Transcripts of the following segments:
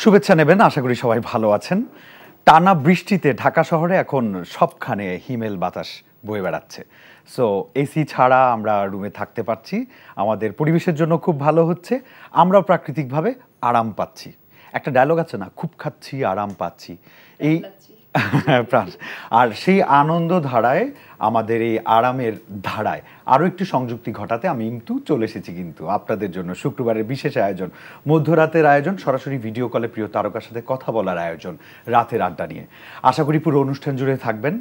শুভেচ্ছা নেবেন, আশা করি সবাই ভালো আছেন। টানা বৃষ্টিতে ঢাকা শহরে এখন সবখানে হিমেল বাতাস বয়ে বেড়াচ্ছে। সো এসি ছাড়া আমরা রুমে থাকতে পারছি, আমাদের পরিবেশের জন্য খুব ভালো হচ্ছে, আমরাও প্রাকৃতিকভাবে আরাম পাচ্ছি। একটা ডায়লগ আছে না, খুব খাচ্ছি আরাম পাচ্ছি, এই আর সেই আনন্দ ধারায় আমাদের এই আরামের ধারায় আরও একটু সংযুক্তি ঘটাতে আমি কিন্তু চলে এসেছি কিন্তু আপনাদের জন্য শুক্রবারের বিশেষ আয়োজন, মধ্যরাতের আয়োজন, সরাসরি ভিডিও কলে প্রিয় তারকার সাথে কথা বলার আয়োজন, রাতের আড্ডা নিয়ে। আশা করি পুরো অনুষ্ঠান জুড়ে থাকবেন।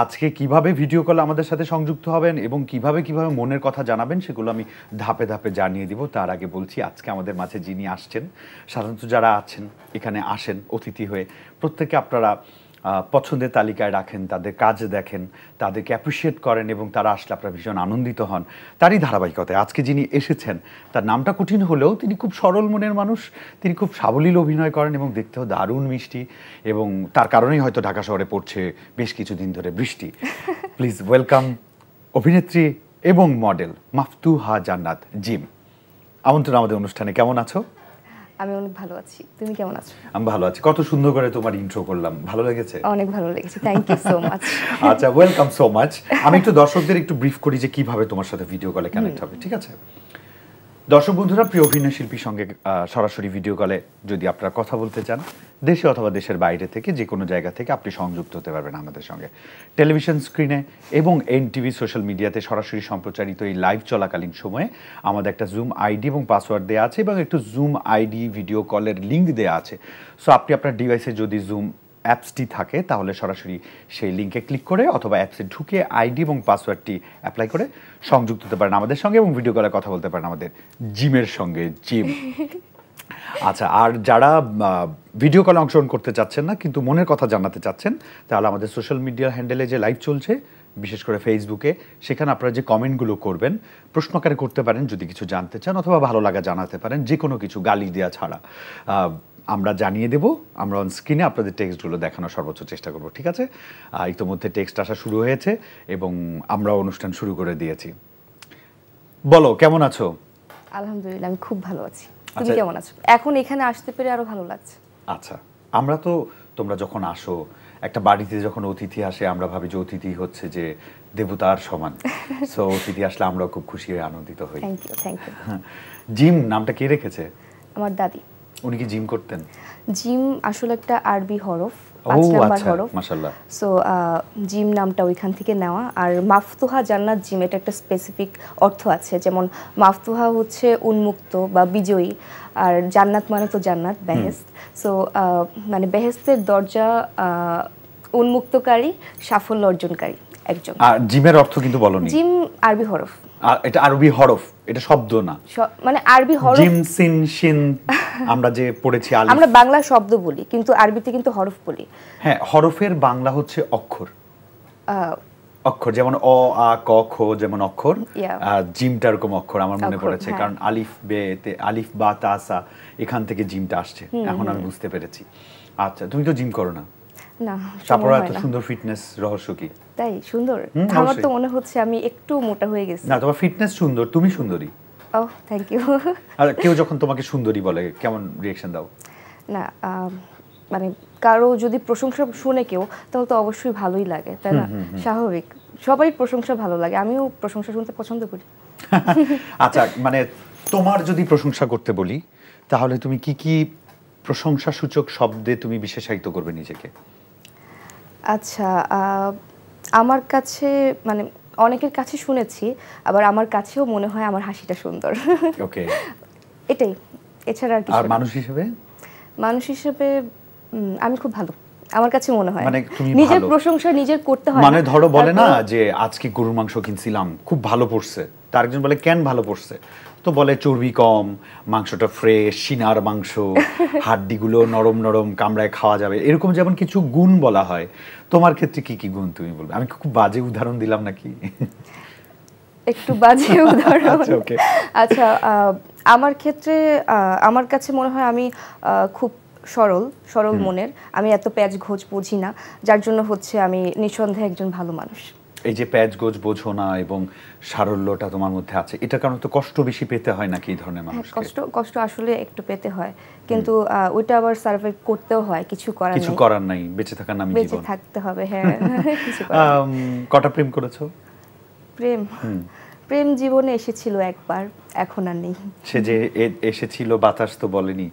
আজকে কিভাবে ভিডিও কলে আমাদের সাথে সংযুক্ত হবেন এবং কিভাবে মনের কথা জানাবেন সেগুলো আমি ধাপে ধাপে জানিয়ে দিব। তার আগে বলছি, আজকে আমাদের মাঝে যিনি আসছেন, সাধারণত যারা আছেন এখানে আসেন অতিথি হয়ে, প্রত্যেকে আপনারা পছন্দের তালিকায় রাখেন, তাদের কাজ দেখেন, তাদেরকে অ্যাপ্রিসিয়েট করেন এবং তারা আসলে আপনারা ভীষণ আনন্দিত হন। তারই ধারাবাহিকতায় আজকে যিনি এসেছেন, তার নামটা কঠিন হলেও তিনি খুব সরল মনের মানুষ, তিনি খুব সাবলীল অভিনয় করেন এবং দেখতেও দারুণ মিষ্টি, এবং তার কারণেই হয়তো ঢাকা শহরে পড়ছে বেশ কিছুদিন ধরে বৃষ্টি। প্লিজ ওয়েলকাম অভিনেত্রী এবং মডেল মাফতুহা জান্নাত জিম। আমন্ত্রণ আমাদের অনুষ্ঠানে। কেমন আছো? আমি অনেক ভালো আছি, তুমি কেমন আছো? আমি ভালো আছি। কত সুন্দর করে তোমার ইন্ট্রো করলাম, ভালো লেগেছে? অনেক ভালো লেগেছে, থ্যাংক ইউ সো মাচ। আচ্ছা, ওয়েলকাম সো মাচ। আমি একটু দর্শকদের একটু ব্রিফ করি যে কিভাবে তোমার সাথে ভিডিও কলে কানেক্ট হবে, ঠিক আছে? দর্শক বন্ধুরা, প্রিয় অভিনয় শিল্পীর সঙ্গে সরাসরি ভিডিও কলে যদি আপনারা কথা বলতে চান, দেশে অথবা দেশের বাইরে থেকে যে কোনো জায়গা থেকে আপনি সংযুক্ত হতে পারবেন আমাদের সঙ্গে। টেলিভিশন স্ক্রিনে এবং এনটিভি সোশ্যাল মিডিয়াতে সরাসরি সম্প্রচারিত এই লাইভ চলাকালীন সময়ে আমাদের একটা জুম আইডি এবং পাসওয়ার্ড দেওয়া আছে এবং একটু জুম আইডি ভিডিও কলের লিঙ্ক দেওয়া আছে। সো আপনি আপনার ডিভাইসে যদি জুম অ্যাপসটি থাকে তাহলে সরাসরি সেই লিঙ্কে ক্লিক করে অথবা অ্যাপসে ঢুকে আইডি এবং পাসওয়ার্ডটি অ্যাপ্লাই করে সংযুক্ত হতে পারেন আমাদের সঙ্গে এবং ভিডিও কলে কথা বলতে পারেন আমাদের জিমের সঙ্গে। জিম। আচ্ছা, আর যারা ভিডিও কলে অংশগ্রহণ করতে চাচ্ছেন না কিন্তু মনের কথা জানাতে চাচ্ছেন, তাহলে আমাদের সোশ্যাল মিডিয়া হ্যান্ডেলে যে লাইভ চলছে, বিশেষ করে ফেসবুকে, সেখানে আপনারা যে কমেন্টগুলো করবেন প্রশ্ন আকারে করতে পারেন যদি কিছু জানতে চান, অথবা ভালো লাগা জানাতে পারেন, যে কোনো কিছু, গালি দেওয়া ছাড়া আমরা জানিয়ে দেব। আমরা অন স্ক্রিনে আপনাদের টেক্সটগুলো দেখানোর সর্বোচ্চ চেষ্টা করব, ঠিক আছে? ইতিমধ্যে টেক্সট আসা শুরু হয়েছে এবং আমরা অনুষ্ঠান শুরু করে দিয়েছি। বলো, কেমন আছো? আলহামদুলিল্লাহ, আমি খুব ভালো আছি। তুমি কেমন আছো? এখন এখানে আসতে পেরে আরো ভালো লাগছে। আচ্ছা, আমরা তো, তোমরা যখন আসো, একটা বাড়িতে যখন অতিথি আসে আমরা ভাবি যে অতিথি হচ্ছে যে দেবতার সমান। সো অতিথি আসলে আমরাও খুব খুশি হয়ে আনন্দিত হই। Thank you, thank you. Jim নামটা কে রেখেছে? আমার দাদি। উনি কি জিম করতেন? জিম আসলে একটা আরবি হরফ, ও 5 নাম্বার আচ্ছা, হরফ, মাশাআল্লাহ। সো জিম নামটা ওইখান থেকে নেওয়া। আর মাফতুহা জান্নাত জিম, এটা একটা স্পেসিফিক অর্থ আছে, যেমন মাফতুহা হচ্ছে উন্মুক্ত বা বিজয়ী, আর জান্নাত মানে তো জান্নাত, বেহেশত। সো মানে বেহেশতের দরজা উন্মুক্তকারী, সাফল্য অর্জনকারী একজন। আর জিমের অর্থ কিন্তু বলনি। জিম আরবি হরফ। এটা আরবি হরফ, এটা শব্দ না, মানে আরবি হরফ। জিম সিন শিন আমরা যে পড়েছি আলিফ, আমরা বাংলা শব্দ বলি কিন্তু আরবিতে কিন্তু হরফ বলি। হ্যাঁ, হরফের বাংলা হচ্ছে অক্ষর। অক্ষর যেমন অ আ ক খ যেমন অক্ষর, জিমটা এরকম অক্ষর আমার মনে পড়েছে, কারণ আলিফ বে তে, আলিফ বা তা সা, এখান থেকে জিমটা আসছে। এখন আমি বুঝতে পেরেছি। আচ্ছা, তুমি তো জিম করো না? না। তারপর এত সুন্দর ফিটনেস, রহস্য কি? তাই সুন্দর? আমার তো মনে হচ্ছে আমি একটু মোটা হয়ে গেছি। না, তোমার ফিটনেস সুন্দর, তুমি সুন্দরী। ওহ, থ্যাংক ইউ। আর কেউ যখন তোমাকে সুন্দরী বলে কেমন রিঅ্যাকশন দাও? না, মানে কারো যদি প্রশংসা শুনে কেউ, তাহলে তো অবশ্যই ভালোই লাগে, তাই না? স্বাভাবিক, সবাই প্রশংসা ভালো লাগে, আমিও প্রশংসা শুনতে পছন্দ করি। আচ্ছা, মানে তোমার যদি প্রশংসা করতে বলি তাহলে তুমি কি কি প্রশংসাসূচক শব্দে তুমি বিশেষায়িত করবে নিজেকে? আচ্ছা, আমার কাছে, মানে অনেকের কাছে শুনেছি, আবার আমার কাছেও মনে হয় আমার হাসিটা সুন্দর। ওকে, এটাই, এছাড়া আর কিছু। আর মানুষ হিসেবে? মানুষ হিসেবে আমি খুব ভালো, আমার কাছে মনে হয়। মানে তুমি নিজের প্রশংসা নিজের করতে হয়। মানে ধরো বলে না যে আজকে গরুর মাংস কিনছিলাম, খুব ভালো পড়ছে, তার একজন বলে কেন ভালো পড়ছে, তো বলে চর্বি কম, মাংসটা ফ্রেশ, সিনার মাংস, হাড্ডিগুলো নরম নরম, কামড়ায় খাওয়া যাবে, এরকম যেমন কিছু গুণ বলা হয়। তোমার ক্ষেত্রে কি কি গুণ তুমি বলবে? আমি খুব বাজে উদাহরণ দিলাম নাকি? একটু বাজে উদাহরণ। আচ্ছা, আমার ক্ষেত্রে আমার কাছে মনে হয় আমি খুব সরল মনের, আমি এত প্যাচ ঘোচ বুঝি না, যার জন্য হচ্ছে আমি নিঃসন্দেহে একজন ভালো মানুষ। এই যে প্যাচ গোজ বোঝো না এবং সারল্যটা তোমার মধ্যে আছে, এটা কারণে তো কষ্ট বেশি পেতে হয় নাকি এই ধরনের মানুষকে? কষ্ট আসলে একটু পেতে হয়, কিন্তু ওইটা আবার সার্ভাইভ করতেও হয়, কিছু করার নাই, বেঁচে থাকার নামই বেঁচে জীবন, থাকতে হবে। হ্যাঁ কিছু করার নেই। কটা প্রেম করেছো? প্রেম জীবনে এসেছিল একবার, এখন আর নেই। সে যে এসেছিল বাতাস তো বলেনি,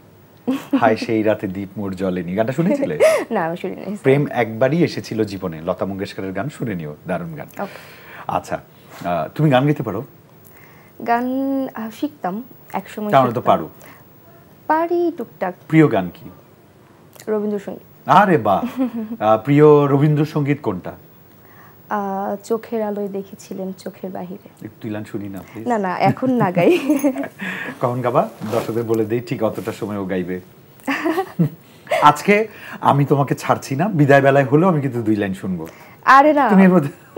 হায় সেই রাতে দ্বীপ মোর জ্বলেনি, গানটা শুনেছিলে? না আমি শুনিনি। প্রেম একবারই এসেছিল জীবনে, লতা মঙ্গেশকরের গান, শুনে নিও, দারুণ গান। আচ্ছা, তুমি গান গাইতে পারো? গান শিখতাম একসময়। তাহলে তো পারো? পারি টুকটাক। প্রিয় গান কি? রবীন্দ্রসঙ্গীত। আরে বাহ, প্রিয় রবীন্দ্রসঙ্গীত কোনটা? চোখের আলোয় দেখেছিলেন চোখের বাহিরে। একটু লাইন শুনি না প্লিজ। না এখন না গাই। কখন গাবা? দর্শকদের বলে দেই ঠিক অতটা সময় ও গাইবে। আজকে আমি তোমাকে ছাড়ছি না, বিদায় বেলায় হলেও আমি কিন্তু 2 লাইন শুনবো। আরে না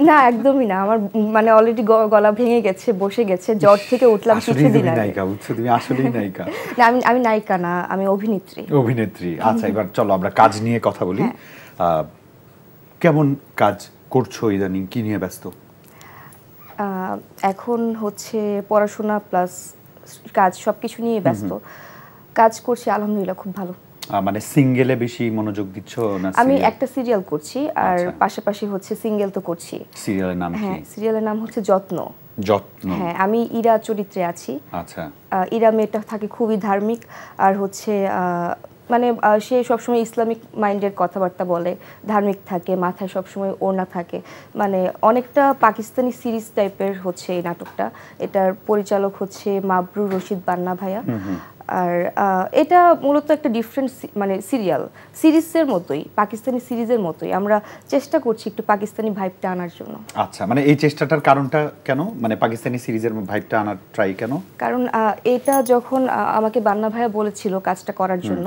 না একদমই না, আমার মানে অলরেডি গলা ভেঙে গেছে, বসে গেছে, জ্বর থেকে উঠলাম কিছুদিন আগে। নায়িকা বুঝছো তুমি, আসলেই নায়িকা। না আমি নায়িকা না, আমি অভিনেত্রী। আচ্ছা, এবার চলো আমরা কাজ নিয়ে কথা বলি। কেমন কাজ করছো ইদানিং, কি নিয়ে ব্যস্ত? এখন হচ্ছে পড়াশোনা প্লাস কাজ, সবকিছু নিয়ে ব্যস্ত। কাজ করছি আলহামদুলিল্লাহ খুব ভালো। মানে সিঙ্গেলে বেশি মনোযোগ দিচ্ছ না? আমি একটা সিরিয়াল করছি আর পাশাপাশি হচ্ছে সিঙ্গেল তো করছি। সিরিয়ালের নাম কি? হ্যাঁ, সিরিয়ালের নাম হচ্ছে যত্ন। হ্যাঁ, আমি ইরা চরিত্রে আছি। আচ্ছা। ইরা মেয়েটা থাকে খুবই ধার্মিক, আর হচ্ছে মানে সে সবসময় ইসলামিক মাইন্ডের কথাবার্তা বলে, ধার্মিক থাকে, মাথায় সবসময় ওড়না থাকে, মানে অনেকটা পাকিস্তানি সিরিজ টাইপের হচ্ছে এই নাটকটা। এটার পরিচালক হচ্ছে মাবরুর রশিদ বান্না ভাইয়া। আর এটা মূলত একটা ডিফারেন্ট মানে সিরিজের মতোই, পাকিস্তানি সিরিজের মতোই। আমরা চেষ্টা করছি একটু পাকিস্তানি ভাইবটা আনার জন্য। আচ্ছা, মানে এই চেষ্টাটার কারণটা কেন, মানে পাকিস্তানি সিরিজের ভাইবটা আনার ট্রাই কেন? কারণ এটা যখন আমাকে বান্না ভাইয়া বলেছিল কাজটা করার জন্য,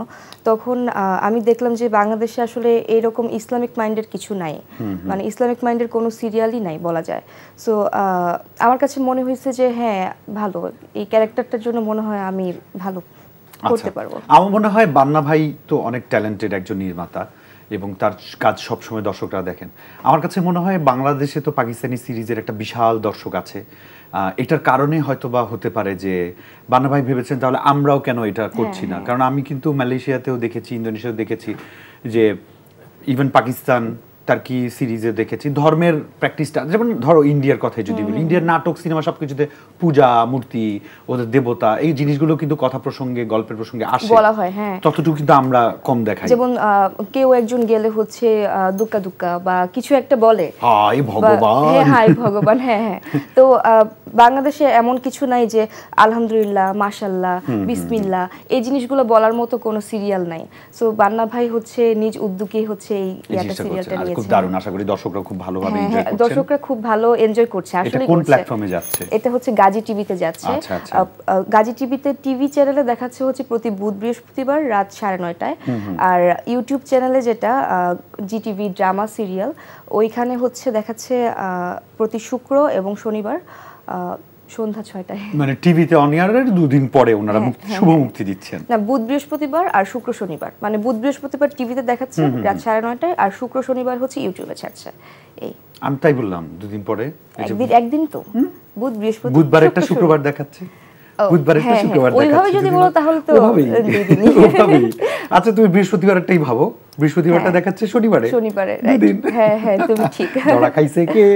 তখন আমি দেখলাম যে বাংলাদেশে আসলে এরকম ইসলামিক মাইন্ডের কিছু নাই, মানে ইসলামিক মাইন্ডের কোনো সিরিয়ালই নাই বলা যায়। সো আমার কাছে মনে হয়েছে যে হ্যাঁ ভালো, এই ক্যারেক্টারটার জন্য মনে হয় আমি ভালো করতে পারবো। আমার মনে হয় বান্না ভাই তো অনেক ট্যালেন্টেড একজন নির্মাতা এবং তার কাজ সবসময় দর্শকরা দেখেন। আমার কাছে মনে হয় বাংলাদেশে তো পাকিস্তানি সিরিজের একটা বিশাল দর্শক আছে, এটার কারণে হয়তো বা হতে পারে যে বান্না ভাই ভেবেছেন তাহলে আমরাও কেন এটা করছি না। কারণ আমি কিন্তু মালয়েশিয়াতেও দেখেছি, ইন্দোনেশিয়াতেও দেখেছি যে ইভেন পাকিস্তান টার্কি সিরিজে দেখেছি ধর্মের প্র্যাকটিসটা, যেমন ধরো ইন্ডিয়ার কথাই যদি বলি, ইন্ডিয়ার নাটক সিনেমা সবকিছুতে পূজা, মূর্তি, ওদের দেবতা, এই জিনিসগুলো কিন্তু কথা প্রসঙ্গে, গল্পের প্রসঙ্গে আসে, বলা হয়। হ্যাঁ, ততটুকু কিন্তু আমরা কম দেখাই। যেমন কেউ একজন গেলে হচ্ছে দুক্কা দুক্কা বা কিছু একটা বলে, হাই ভগবান, হাই ভগবান। হ্যাঁ, তো বাংলাদেশে এমন কিছু নাই যে আলহামদুলিল্লাহ, মাশাআল্লাহ, বিসমিল্লাহ, এই জিনিসগুলো বলার মতো কোনো সিরিয়াল নাই। সো বান্না ভাই হচ্ছে নিজ উদ্যোগে হচ্ছে এই সিরিয়ালটা নিয়েছে। খুব দারুণ, আশা করি দর্শকরা খুব ভালোভাবে এনজয় করছেন। দর্শকরা খুব ভালো এনজয় করছে। আসলে কোন প্ল্যাটফর্মে যাচ্ছে? এটা হচ্ছে গাজী টিভিতে যাচ্ছে। গাজী টিভিতে টিভি চ্যানেলে দেখাচ্ছে হচ্ছে প্রতি বুধ বৃহস্পতিবার রাত 9:30টায়, আর ইউটিউব চ্যানেলে যেটা জি টিভি ড্রামা সিরিয়াল, ওইখানে হচ্ছে দেখাচ্ছে প্রতি শুক্র এবং শনিবার সন্ধ্যা 6টায়। মানে টিভিতে অন এয়ারের 2 দিন পরে ওনারা শুভ মুক্তি দিচ্ছেন। না, বুধ বৃহস্পতিবার আর শুক্র শনিবার, মানে বুধ বৃহস্পতিবার টিভিতে দেখাচ্ছে রাত 9:30টায়, আর শুক্র শনিবার হচ্ছে ইউটিউবে ছাড়ছে। এই আমি তাই বললাম 2 দিন পরে, একদিন তো বুধ বৃহস্পতি, বুধবার একটা শুক্রবার দেখাচ্ছে, বুধবার একটা শুক্রবার দেখাচ্ছে। ওইভাবে যদি বলো তাহলে তো আচ্ছা, তুমি বৃহস্পতিবারটাই ভাবো, বৃহস্পতিবারটা দেখাচ্ছে শনিবারে। হ্যাঁ হ্যাঁ, তুমি ঠিক। ধরা খাইছে কে?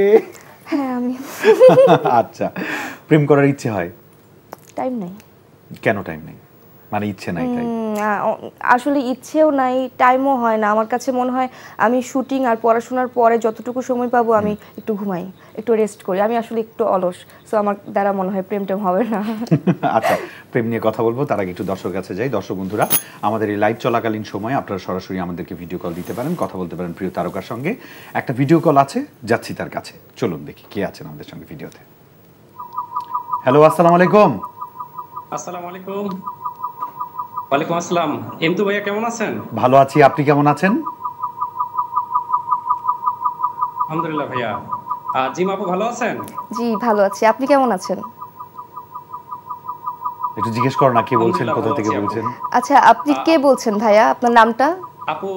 হ্যাঁ, আমি। আচ্ছা, প্রেম করার ইচ্ছে হয়? টাইম নাই। কেন টাইম নাই? মানে ইচ্ছে নাই তাই? আসলে ইচ্ছেও নাই, টাইমও হয় না। আমার কাছে মনে হয় আমি শুটিং আর পড়াশোনার পরে যতটুকু সময় পাবো আমি একটু ঘুমাই, একটু রেস্ট করি। আমি আসলে একটু অলস, সো আমার দ্বারা মনে হয় প্রেম টেম হবে না। আচ্ছা, প্রেম নিয়ে কথা বলবো, তার আগে একটু দর্শকের কাছে যাই। দর্শক বন্ধুরা, আমাদের এই লাইভ চলাকালীন সময় আপনারা সরাসরি আমাদেরকে ভিডিও কল দিতে পারেন, কথা বলতে পারেন প্রিয় তারকার সঙ্গে। একটা ভিডিও কল আছে, যাচ্ছি তার কাছে। চলুন দেখি কে আছেন আমাদের সঙ্গে ভিডিওতে। হ্যালো, আসসালামু আলাইকুম। আসসালামু আলাইকুম। ওয়ালাইকুম আসসালাম। এমতু ভাইয়া কেমন আছেন? ভালো আছি, আপনি কেমন আছেন? আলহামদুলিল্লাহ ভাইয়া। জিম আপু ভালো আছেন? জি ভালো আছি, আপনি কেমন আছেন? একটু জিজ্ঞেস করো না কে বলছেন, কোথা থেকে বলছেন? আচ্ছা, আপনি কে বলছেন ভাইয়া, আপনার নামটা? আপু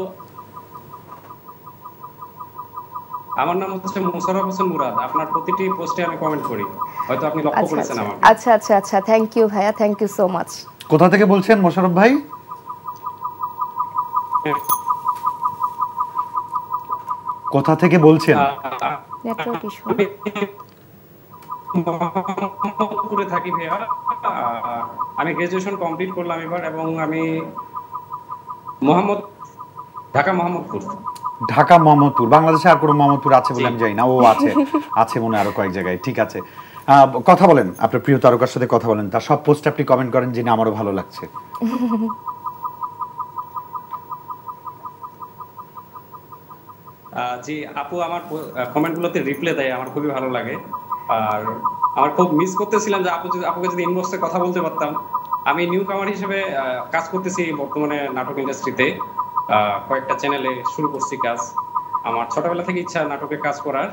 আমার নাম হচ্ছে মোশাররফ হোসেন মুরাদ। আপনার প্রতিটি পোস্টে আমি কমেন্ট করি, হয়তো আপনি লক্ষ্য আচ্ছা করেছেন আচ্ছা আমাকে। আচ্ছা আচ্ছা আচ্ছা, থ্যাংক ইউ ভাইয়া, থ্যাংক ইউ সো মাচ। কোথা থেকে বলছেন মোশাররফ ভাই? কোথা থেকে বলছেন? Network issue. আমি মোহাম্মদপুরে থাকি ভাইয়া। আমি গ্রাজুয়েশন কমপ্লিট করলাম এবার, এবং আমি ঢাকা মোহাম্মদপুর। ঢাকা মোহাম্মদপুর। বাংলাদেশে আর কোনো মোহাম্মদপুর আছে বলে জি। আমি জানি না। ও আছে, আছে মনে হয় আরো কয়েক জায়গায়। ঠিক আছে, কথা বলেন, আপনার প্রিয় তারকার সাথে কথা বলেন। তার সব পোস্টে আপনি কমেন্ট করেন, জেনে আমারও ভালো লাগছে। জি, আপু আমার কমেন্টগুলোতে রিপ্লাই দেয়, আমার খুবই ভালো লাগে। আর আমার খুব মিস করতেছিলাম যে আপুকে যদি ইনবক্সে কথা বলতে পারতাম। আমি নিউ কামার হিসেবে কাজ করতেছি বর্তমানে নাটক ইন্ডাস্ট্রিতে। কয়েকটা চ্যানেলে শুরু করছি কাজ। আমার ছোটবেলা থেকে ইচ্ছা নাটকে কাজ করার।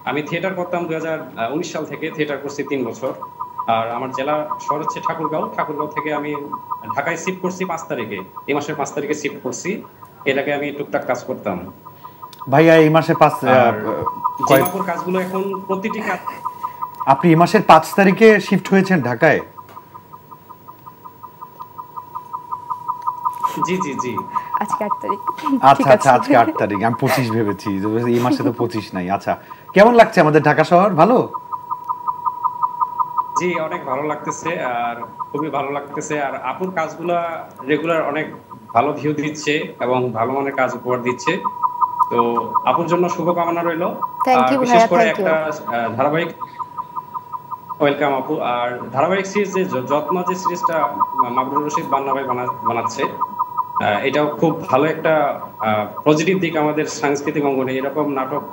আমি থিয়েটার করতাম 2019 সাল থেকে, থিয়েটার করছি 3 বছর। আর আমার জেলা শহর হচ্ছে ঠাকুরগাঁও থেকে আমি ঢাকায় শিফট করছি 5 তারিখে। এই মাসের 5 তারিখে শিফট করছি। এর আগে আমি টুকটাক কাজ করতাম। ভাইয়া এই মাসে জিমাপুর কাজগুলো এখন প্রতিটি কাজ। আপনি এই মাসের 5 তারিখে শিফট হয়েছেন ঢাকায়? জি জি জি। আজকে 8 তারিখ। আচ্ছা আচ্ছা, আজকে 8 তারিখ, আমি 25 ভেবেছি। এই মাসে তো 25 নাই। আচ্ছা, কেমন লাগছে আমাদের ঢাকা শহর? ভালো? জি, অনেক ভালো লাগতেছে, আর খুবই ভালো লাগতেছে। আর আপুর কাজগুলা রেগুলার অনেক ভালো ভিউ দিচ্ছে এবং ভালো মানের কাজ উপহার দিচ্ছে। তো আপুর জন্য শুভকামনা রইল। থ্যাংক আর ইউ বিশেষ ভাইয়া, করে থ্যাংক ইউ। একটা ধারাবাহিক ওয়েলকাম আপু। আর ধারাবাহিক সিরিজ যে যত্ন যে সিরিজটা মাবরুর রশিদ বান্না ভাই বানাচ্ছে, এটাও খুব ভালো একটা পজিটিভ দিক আমাদের সাংস্কৃতিক অঙ্গনে। এরকম নাটক,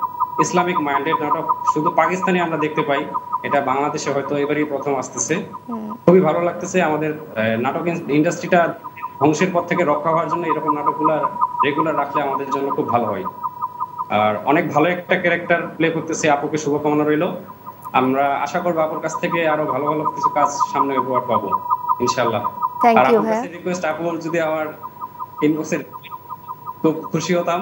ইসলামিক মাইন্ডেড নাটক শুধু পাকিস্তানি আমরা দেখতে পাই, এটা বাংলাদেশে হয়তো এবারই প্রথম আসতেছে। খুবই ভালো লাগতেছে। আমাদের নাটক ইন্ডাস্ট্রিটা ধ্বংসের পর থেকে রক্ষা হওয়ার জন্য এরকম নাটকগুলো রেগুলার রাখলে আমাদের জন্য খুব ভালো হয়। আর অনেক ভালো একটা ক্যারেক্টার প্লে করতেছে, আপুকে শুভকামনা রইল। আমরা আশা করবো আপুর কাছ থেকে আরো ভালো ভালো কিছু কাজ সামনে উপহার পাবো ইনশাআল্লাহ। থ্যাংক আর ইউ আপুর ভাইয়া। কাছে রিকোয়েস্ট, আপু যদি আমার ইনবক্সে, খুব খুশি হতাম।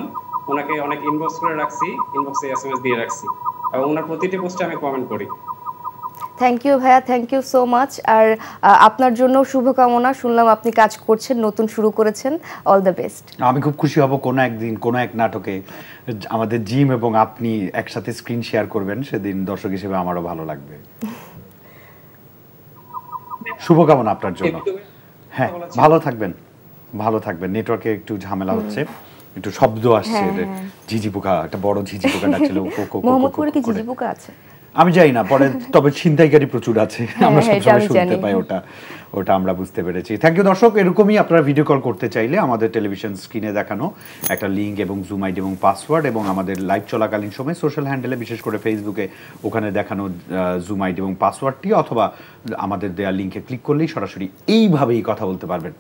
ওনাকে অনেক ইনবক্স করে রাখছি, ইনবক্সে এসএমএস দিয়ে রাখছি, এবং ওনার প্রতিটি পোস্টে আমি কমেন্ট করি। থ্যাংক ইউ ভাইয়া, থ্যাংক ইউ সো মাচ। আর আপনার জন্য শুভকামনা। শুনলাম আপনি কাজ করছেন, নতুন শুরু করেছেন। All the best. আমি খুব খুশি হব কোনো একদিন কোনো এক নাটকে আমাদের জিম এবং আপনি একসাথে স্ক্রিন শেয়ার করবেন, সেদিন দর্শক হিসেবে আমারও ভালো লাগবে। শুভকামনা আপনার জন্য। হ্যাঁ, ভালো থাকবেন, ভালো থাকবেন। নেটওয়ার্কে একটু ঝামেলা হচ্ছে, একটু শব্দ আসছে। ঝিঝি পোকা, একটা বড় ঝিঝি পোকা ডাকছিল। মোহাম্মদপুরে কি ঝিঝি পোকা আছে? আমি জানি না, পরে তবে ছিনতাইকারী প্রচুর আছে, আমরা সবসময় শুনতে পাই। ওটা আমরা বুঝতে পেরেছি। থ্যাংক ইউ দর্শক। এরকমই আপনারা ভিডিও কল করতে চাইলে আমাদের টেলিভিশন স্ক্রিনে দেখানো একটা লিঙ্ক এবং জুম আইডি এবং পাসওয়ার্ড, এবং আমাদের লাইভ চলাকালীন সময় সোশ্যাল হ্যান্ডেলে, বিশেষ করে ফেসবুকে, ওখানে দেখানো জুম আইডি এবং পাসওয়ার্ডটি অথবা আমাদের দেওয়া লিঙ্কে ক্লিক করলেই সরাসরি এইভাবেই কথা বলতে পারবেন।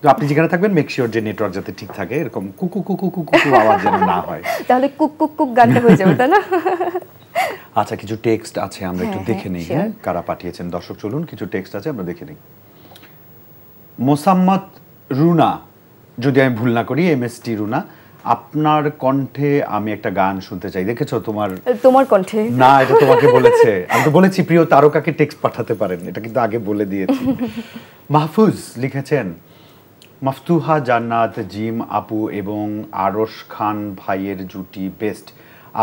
তো আপনি যেখানে থাকবেন মেক শিওর যে নেটওয়ার্ক যাতে ঠিক থাকে, এরকম কুকু কুকু কুকু আওয়াজ যেন না হয়। তাহলে কুক কুক কুক গানটা হয়ে যাবে, তাই না? আচ্ছা, কিছু টেক্সট আছে, আমরা একটু দেখে নিই। হ্যাঁ, কারা পাঠিয়েছেন দর্শক, চলুন কিছু টেক্সট আছে, আমরা দেখে নিই। মোসাম্মদ রুনা, যদি আমি ভুল না করি, MST রুনা, আপনার কণ্ঠে আমি একটা গান শুনতে চাই। দেখেছো তোমার কণ্ঠে? না, এটা তোমাকে বলেছে। আমি তো বলেছি প্রিয় তারকাকে টেক্সট পাঠাতে পারেন, এটা কিন্তু আগে বলে দিয়েছি। মাহফুজ লিখেছেন, মাফতুহা জান্নাত, জিম আপু এবং আরশ খান ভাইয়ের জুটি বেস্ট।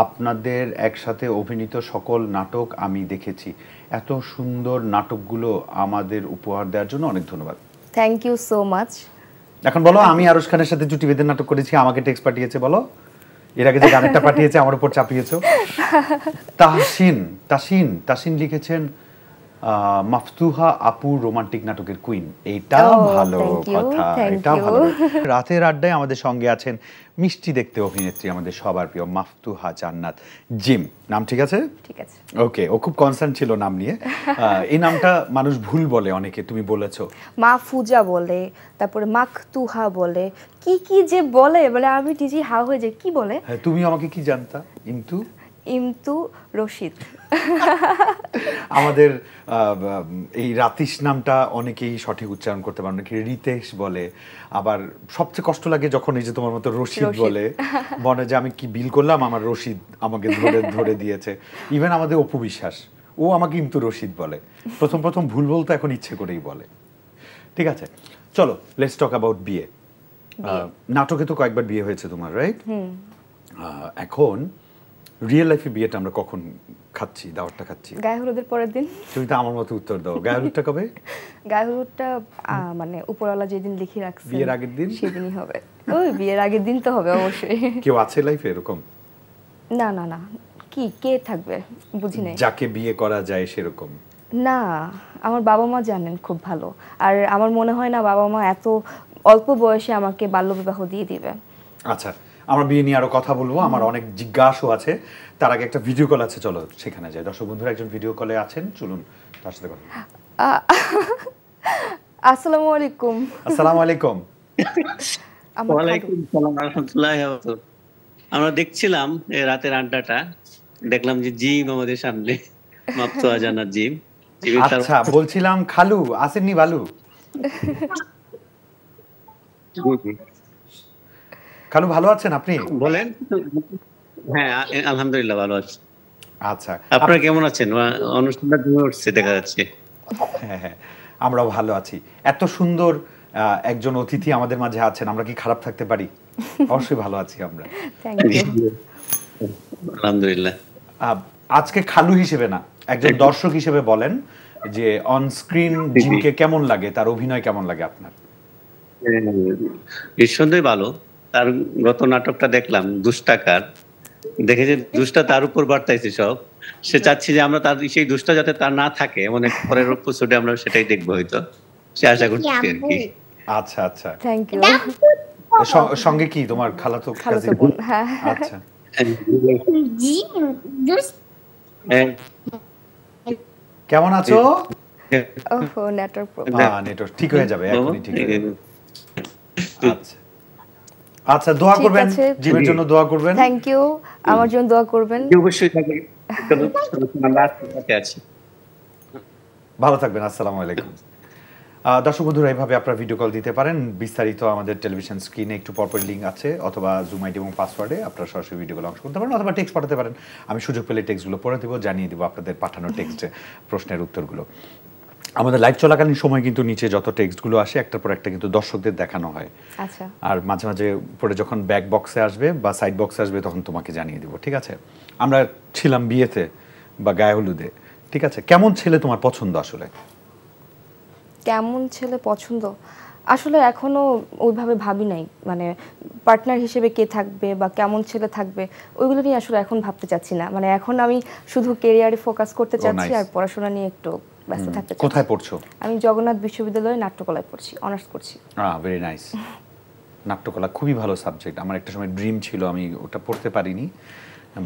আপনাদের একসাথে অভিনীত সকল নাটক আমি দেখেছি। এত সুন্দর নাটকগুলো আমাদের উপহার দেওয়ার জন্য অনেক ধন্যবাদ। Thank you so much. এখন বলো, আমি আরশ খানের সাথে জুটি বেঁধে নাটক করেছি, আমাকে টেক্সট পাঠিয়েছে, বলো। এর আগে যে গানটা পাঠিয়েছে আমার উপর চাপিয়েছো। তাসিন লিখেছেন, মাফতুহা আপু রোমান্টিক নাটকের কুইন। এইটা ভালো কথা, এটা ভালো। রাতের আড্ডায় আমাদের সঙ্গে আছেন মিষ্টি দেখতে অভিনেত্রী, আমাদের সবার প্রিয় মাফতুহা জান্নাত জিম। নাম ঠিক আছে? ঠিক আছে। ওকে, ও খুব কনসার্ন ছিল নাম নিয়ে। এই নামটা মানুষ ভুল বলে অনেকে, তুমি বলেছো। মাহফুজা বলে, তারপরে মাকতুহা বলে, কি কি যে বলে, মানে আমি নিজে হা হয়ে যাই, কি বলে। হ্যাঁ, তুমি আমাকে কি জানতা? ইমতু রশিদ। আমাদের এই রাতিশ নামটা অনেকেই সঠিক উচ্চারণ করতে পারে, অনেকে রিতেশ বলে, আবার সবচেয়ে কষ্ট লাগে যখন এই যে তোমার মতো রশিদ বলে, মনে যে আমি কি বিল করলাম, আমার রশিদ আমাকে ধরে ধরে দিয়েছে। ইভেন আমাদের অপু বিশ্বাস, ও আমাকে কিন্তু রশিদ বলে, প্রথম প্রথম ভুল বলতে এখন ইচ্ছে করেই বলে। ঠিক আছে, চলো লেটস টক অ্যাবাউট বিয়ে। নাটকে তো কয়েকবার বিয়ে হয়েছে তোমার, রাইট? এখন রিয়েল লাইফে বিয়েটা আমরা কখন খাচ্ছি, দাওয়াতটা খাচ্ছি? গায়ে হলুদের পরের দিন। তুমি তো আমার মতো উত্তর দাও। গায়ে হলুদটা কবে? গায়ে হলুদটা মানে উপরওয়ালা যেদিন লিখে রাখছে বিয়ের আগের দিন, সেদিনই হবে। ওই বিয়ের আগের দিন তো হবে অবশ্যই। কেউ আছে লাইফে এরকম? না না না, কি কে থাকবে বুঝি নাই। যাকে বিয়ে করা যায় সেরকম? না, আমার বাবা মা জানেন খুব ভালো, আর আমার মনে হয় না বাবা মা এত অল্প বয়সে আমাকে বাল্যবিবাহ দিয়ে দিবে। আচ্ছা, আমরা বিয়ে নিয়ে আরো কথা বলবো, আমার অনেক জিজ্ঞাসাও আছে। তার আগে একটা ভিডিও কল আছে, চলো সেখানে যাই। দর্শক বন্ধুরা একজন ভিডিও কলে আছেন, চলুন তার সাথে কথা। আসসালামু আলাইকুম। আসসালামু আলাইকুম। ওয়ালাইকুম সালাম রাহমাতুল্লাহি ওয়া বারাকাতুহু। আমরা দেখছিলাম এই রাতের আড্ডাটা, দেখলাম যে জিম আমাদের সামনে, মাফতুহা জান্নাত জিম। আচ্ছা, বলছিলাম খালু আসেননি বালু? খালু ভালো আছেন আপনি? বলেন। হ্যাঁ আলহামদুলিল্লাহ ভালো আছি। আচ্ছা, আপনারা কেমন আছেন? অনুষ্ঠানটা জমে উঠছে দেখা যাচ্ছে। হ্যাঁ হ্যাঁ, আমরাও ভালো আছি। এত সুন্দর একজন অতিথি আমাদের মাঝে আছেন, আমরা কি খারাপ থাকতে পারি? অবশ্যই ভালো আছি আমরা। Thank you. আলহামদুলিল্লাহ। আজকে খালু হিসেবে না, একজন দর্শক হিসেবে বলেন যে অন স্ক্রিন জিমকে কেমন লাগে, তার অভিনয় কেমন লাগে আপনার? নিঃসন্দেহে ভালো। তার গত নাটকটা দেখলাম দুষ্টাকার, দেখে যে দুষ্টা তার উপর বার্তাইছে সব। সে চাচ্ছি যে আমরা তার সেই দুষ্টা যাতে তার না থাকে, এমন এক পরের এপিসোডে আমরা সেটাই দেখবো হয়তো, সে আশা করছি আর কি। আচ্ছা আচ্ছা, থ্যাংক ইউ। সঙ্গে কি তোমার খালাতো খালাতো বোন? হ্যাঁ। আচ্ছা, কেমন আছো? ওহো, নেটওয়ার্ক প্রবলেম। নেটওয়ার্ক ঠিক হয়ে যাবে, এখনই ঠিক হয়ে যাবে। আচ্ছা আচ্ছা, দোয়া করবেন, জিমের জন্য দোয়া করবেন। থ্যাংক ইউ, আমার জন্য দোয়া করবেন। অবশ্যই থাকবে, আমরা সাথে আছি। ভালো থাকবেন। আসসালামু আলাইকুম। দর্শক বন্ধুরা, এইভাবে আপনারা ভিডিও কল দিতে পারেন। বিস্তারিত আমাদের টেলিভিশন স্ক্রিনে একটু পরপর লিঙ্ক আছে, অথবা জুম আইডি এবং পাসওয়ার্ডে আপনারা সরাসরি ভিডিও কল অংশ করতে পারেন, অথবা টেক্সট পাঠাতে পারেন। আমি সুযোগ পেলে টেক্সটগুলো পড়ে দেবো, জানিয়ে দেবো আপনাদের পাঠানো টেক্সটে প্রশ্নের উত্তরগুলো। আমাদের লাইভ চলাকালীন সময় কিন্তু নিচে যত টেক্সটগুলো আসে একটার পর একটা কিন্তু দর্শকদের দেখানো হয়। আচ্ছা। আর মাঝে মাঝে পরে যখন ব্যাক বক্সে আসবে বা সাইড বক্সে আসবে তখন তোমাকে জানিয়ে দেবো, ঠিক আছে? আমরা ছিলাম বিয়েতে বা গায়ে হলুদে, ঠিক আছে? কেমন ছেলে তোমার পছন্দ আসলে? কেমন ছেলে পছন্দ আসলে এখনো ওইভাবে ভাবি নাই, মানে পার্টনার হিসেবে কে থাকবে বা কেমন ছেলে থাকবে ওইগুলো নিয়ে আসলে এখন ভাবতে চাচ্ছি না। মানে এখন আমি শুধু ক্যারিয়ারে ফোকাস করতে চাচ্ছি আর পড়াশোনা নিয়ে একটু ব্যস্ত থাকতে চাচ্ছি। কোথায় পড়ছো? আমি জগন্নাথ বিশ্ববিদ্যালয়ে নাট্যকলায় পড়ছি, অনার্স করছি। Very nice. নাট্যকলা খুবই ভালো সাবজেক্ট, আমার একটা সময় ড্রিম ছিল, আমি ওটা পড়তে পারিনি,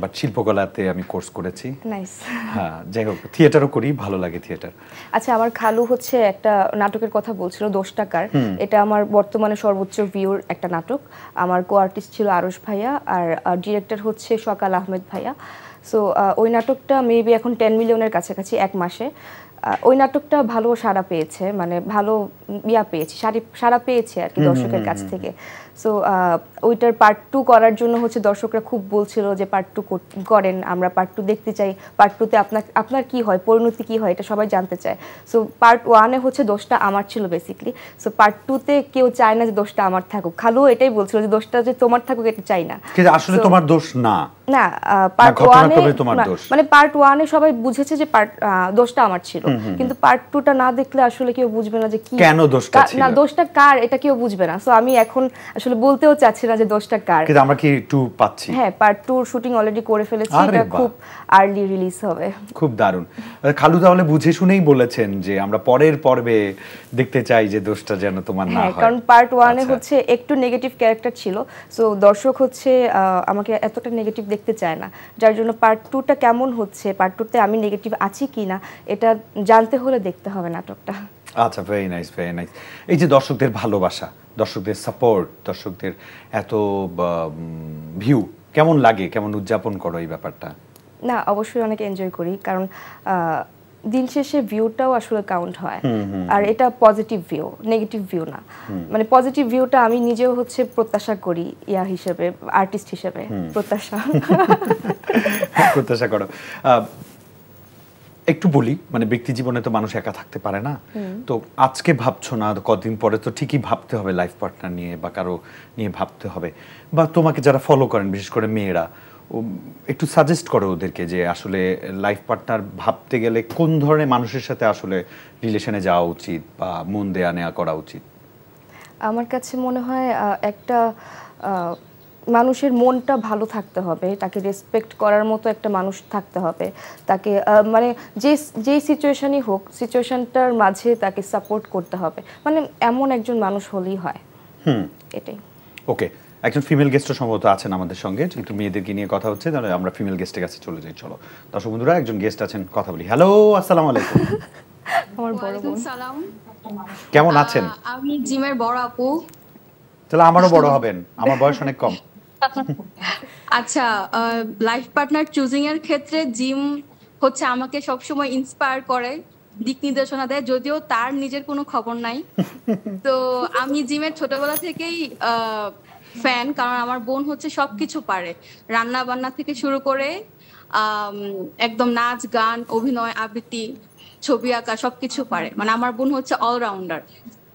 বাট শিল্পকলাতে আমি কোর্স করেছি। নাইস। হ্যাঁ, যাই হোক, থিয়েটারও করি, ভালো লাগে থিয়েটার। আচ্ছা, আমার খালু হচ্ছে একটা নাটকের কথা বলছিল, দোষ টাকার। এটা আমার বর্তমানে সর্বোচ্চ ভিউর একটা নাটক। আমার কো আর্টিস্ট ছিল আরশ ভাইয়া, আর ডিরেক্টর হচ্ছে সকাল আহমেদ ভাইয়া। সো ওই নাটকটা মেবি এখন 10 মিলিয়নের কাছাকাছি এক মাসে। ওই নাটকটা ভালো সাড়া পেয়েছে, মানে ভালো পেয়েছি, সাড়া পেয়েছে আর কি দর্শকের কাছ থেকে। সো ওইটার পার্ট 2 করার জন্য হচ্ছে দর্শকরা খুব বলছিল যে পার্ট 2 করেন, আমরা পার্ট 2 দেখতে চাই, পার্ট 2তে আপনার কি হয়, পরিণতি কি হয়, এটা সবাই জানতে চায়। সো পার্ট 1-এ হচ্ছে দোষটা আমার ছিল বেসিক্যালি। সো পার্ট 2তে কেউ চায় না যে দোষটা আমার থাকুক। খালু এটাই বলছিল যে দোষটা যে তোমার থাকুক এটা চাই না, কিন্তু আসলে তোমার দোষ না। না, পার্ট 1-এ মানে পার্ট 1-এ সবাই বুঝেছে যে দোষটা আমার ছিল, কিন্তু পার্ট 2টা না দেখলে আসলে কেউ বুঝবে না যে কি কেন দোষটা ছিল, না দোষটা কার, এটা কেউ বুঝবে না। সো আমি এখন আসলে বলতেও চাচ্ছি না যে দোষটা কার। কিন্তু আমরা কি 2 পাচ্ছি? হ্যাঁ, পার্ট 2 শুটিং অলরেডি করে ফেলেছি, এটা খুব আর্লি রিলিজ হবে। খুব দারুণ। খালু তাহলে বুঝে শুনেই বলেছেন যে আমরা পরের পর্বে দেখতে চাই যে দোষটা যেন তোমার না হয়। কারণ পার্ট 1-এ হচ্ছে একটু নেগেটিভ ক্যারেক্টার ছিল, সো দর্শক হচ্ছে আমাকে এতটা নেগেটিভ দেখতে চায় না, যার জন্য পার্ট 2টা কেমন হচ্ছে, পার্ট 2তে আমি নেগেটিভ আছি কিনা এটা জানতে হলে দেখতে হবে নাটকটা। আচ্ছা, ভেরি নাইস, ভেরি নাইস। এই যে দর্শকদের ভালোবাসা, দর্শকদের সাপোর্ট, দর্শকদের এত ভিউ কেমন লাগে, কেমন উদযাপন করো এই ব্যাপারটা? না, অবশ্যই অনেক এনজয় করি, কারণ দিন শেষে ভিউটাও আসলে কাউন্ট হয়। আর এটা পজিটিভ ভিউ, নেগেটিভ ভিউ না। মানে পজিটিভ ভিউটা আমি নিজেও হচ্ছে প্রত্যাশা করি, হিসেবে, আর্টিস্ট হিসেবে প্রত্যাশা করো। একটু বলি, মানে ব্যক্তি জীবনে তো মানুষ একা থাকতে পারে না, তো আজকে ভাবছো না, কদিন পরে তো ঠিকই ভাবতে হবে লাইফ পার্টনার নিয়ে বা কারো নিয়ে ভাবতে হবে, বা তোমাকে যারা ফলো করেন বিশেষ করে মেয়েরা, একটু সাজেস্ট করো ওদেরকে যে আসলে লাইফ পার্টনার ভাবতে গেলে কোন ধরনের মানুষের সাথে আসলে রিলেশনে যাওয়া উচিত বা মন দেয়া নেওয়া করা উচিত? আমার কাছে মনে হয় একটা মানুষের মনটা ভালো থাকতে হবে, তাকে রেসপেক্ট করার মতো একটা মানুষ থাকতে হবে, তাকে মানে যেই সিচুয়েশনই হোক সিচুয়েশনটার মাঝে তাকে সাপোর্ট করতে হবে, মানে এমন একজন মানুষ হলেই হয়। এটাই। ওকে, একজন ফিমেল গেস্টও সম্ভবত আছেন আমাদের সঙ্গে, যেহেতু মেয়েদেরকে নিয়ে কথা হচ্ছে তাহলে আমরা ফিমেল গেস্টের কাছে চলে যাই। চলো দর্শক বন্ধুরা, একজন গেস্ট আছেন, কথা বলি। হ্যালো, আসসালামু আলাইকুম। আমার বড় বোন। সালাম, কেমন আছেন? আমি জিমের বড় আপু। তাহলে আমারও বড় হবেন, আমার বয়স অনেক কম। আচ্ছা, লাইফ পার্টনার চুজিং এর ক্ষেত্রে জিম হচ্ছে আমাকে সবসময় ইন্সপায়ার করে, দিক নির্দেশনা দেয়, যদিও তার নিজের কোনো খবর নাই। তো আমি জিমের ছোটবেলা থেকেই ফ্যান, কারণ আমার বোন হচ্ছে সবকিছু পারে, রান্না বান্না থেকে শুরু করে একদম নাচ গান অভিনয় আবৃত্তি ছবি আঁকা সবকিছু পারে, মানে আমার বোন হচ্ছে অলরাউন্ডার।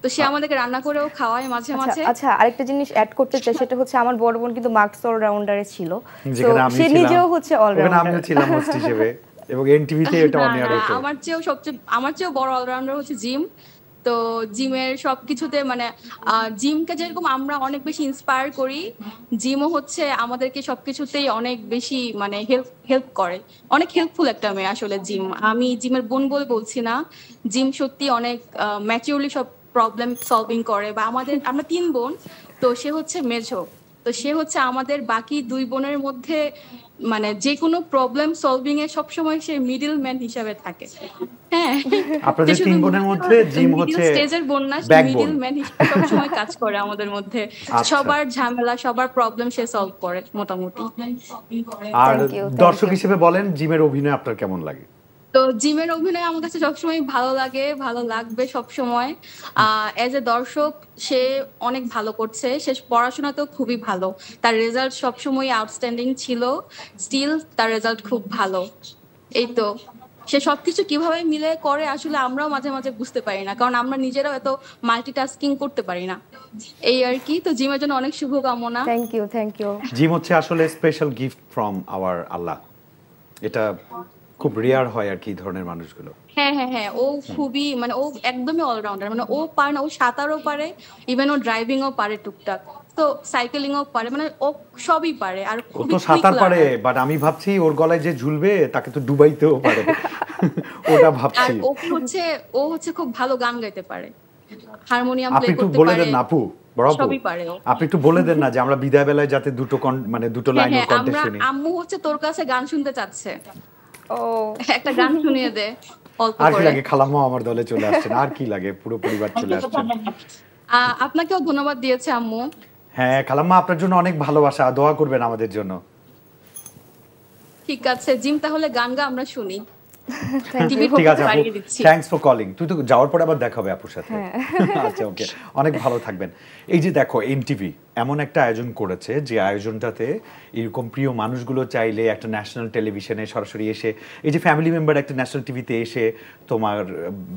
তো সে আমাদেরকে রান্না করেও খাওয়ায় মাঝে মাঝে। আচ্ছা, আরেকটা জিনিস অ্যাড করতে চাই, সেটা হচ্ছে আমার বড় বোন কিন্তু মার্কস অলরাউন্ডারে ছিল, তো সে নিজেও হচ্ছে অলরাউন্ডার। আমিও ছিলাম হোস্ট হিসেবে, এবং এনটিভিতে এটা অন এয়ার হতো। আমার চেয়েও বড় অলরাউন্ডার হচ্ছে জিম। তো জিমের সবকিছুতে মানে জিমকে যেরকম আমরা অনেক বেশি ইন্সপায়ার করি, জিমও হচ্ছে আমাদেরকে সবকিছুতেই অনেক বেশি মানে হেল্প করে, অনেক হেল্পফুল একটা মেয়ে আসলে জিম। আমি জিমের বোন বলে বলছি না, জিম সত্যি অনেক ম্যাচিউরলি সব প্রবলেম সলভিং করে। বা আমরা 3 বোন, তো সে হচ্ছে মেঝো, তো সে হচ্ছে আমাদের বাকি 2 বোনের মধ্যে মানে যে কোনো প্রবলেম সলভিং এ সবসময় সে মিডল ম্যান হিসেবে থাকে। হ্যাঁ, আপনাদের 3 বোনের মধ্যে জিম হচ্ছে স্টেজের বোন না, মিডল ম্যান হিসেবে সবসময় কাজ করে আমাদের মধ্যে। সবার ঝামেলা সবার প্রবলেম সে সলভ করে মোটামুটি। আর দর্শক হিসেবে বলেন, জিমের অভিনয় আপনার কেমন লাগে? তো জিমের অভিনয় আমার কাছে সবসময় ভালো লাগে, ভালো লাগবে সবসময়। এজ এ দর্শক সে অনেক ভালো করছে, সে পড়াশোনাতেও খুবই ভালো, তার রেজাল্ট সবসময় আউটস্ট্যান্ডিং ছিল, স্টিল তার রেজাল্ট খুব ভালো। এই তো, সে সবকিছু কিভাবে মিলে করে আসলে আমরাও মাঝে মাঝে বুঝতে পারি না, কারণ আমরা নিজেরাও এত মাল্টিটাস্কিং করতে পারি না, এই আর কি। তো জিমের জন্য অনেক শুভকামনা। Thank you. জিম হচ্ছে আসলে স্পেশাল গিফট ফ্রম আওয়ার আল্লাহ, এটা খুব রেয়ার হয় আর কি ধরনের মানুষগুলো। হ্যাঁ, ও খুবই মানে ও একদমই অলরাউন্ডার, মানে ও পারে না, ও সাঁতারও পারে, ইভেন ও ড্রাইভিংও পারে টুকটাক, তো সাইকেলিংও পারে, মানে ও সবই পারে। আর ও তো সাঁতার পারে, বাট আমি ভাবছি ওর গলায় যে ঝুলবে তাকে তো ডুবাইতেও পারে, ওটা ভাবছি। আর ও হচ্ছে খুব ভালো গান গাইতে পারে, হারমোনিয়াম প্লে করতে পারে। আপনি একটু বলে দেন না আপু, সবই পারে ও। আপনি একটু বলে দেন না যে আমরা বিদায় বেলায় যাতে দুটো লাইন ওর কণ্ঠে শুনি। আম্মু হচ্ছে তোর কাছে গান শুনতে চাচ্ছে, ও একটা গান শুনিয়ে দে অল্প আর কি করে। লাগে, খালাম্মা আমার দলে চলে আসছেন, আর কি লাগে, পুরো পরিবার চলে আসছেন। আপনাকেও ধন্যবাদ দিয়েছে আম্মু। হ্যাঁ খালাম্মা, আপনার জন্য অনেক ভালোবাসা, দোয়া করবেন আমাদের জন্য। ঠিক আছে জিম, তাহলে গান গা, আমরা শুনি। ঠিক আছে আপু, থ্যাঙ্কস ফর কলিং। তুই তো যাওয়ার পরে আবার দেখা হবে আপুর সাথে। আচ্ছা ওকে, অনেক ভালো থাকবেন। এই যে দেখো, এনটিভি এমন একটা আয়োজন করেছে, যে আয়োজনটাতে এরকম প্রিয় মানুষগুলো চাইলে একটা ন্যাশনাল টেলিভিশনে সরাসরি এসে, এই যে ফ্যামিলি মেম্বার একটা ন্যাশনাল টিভিতে এসে তোমার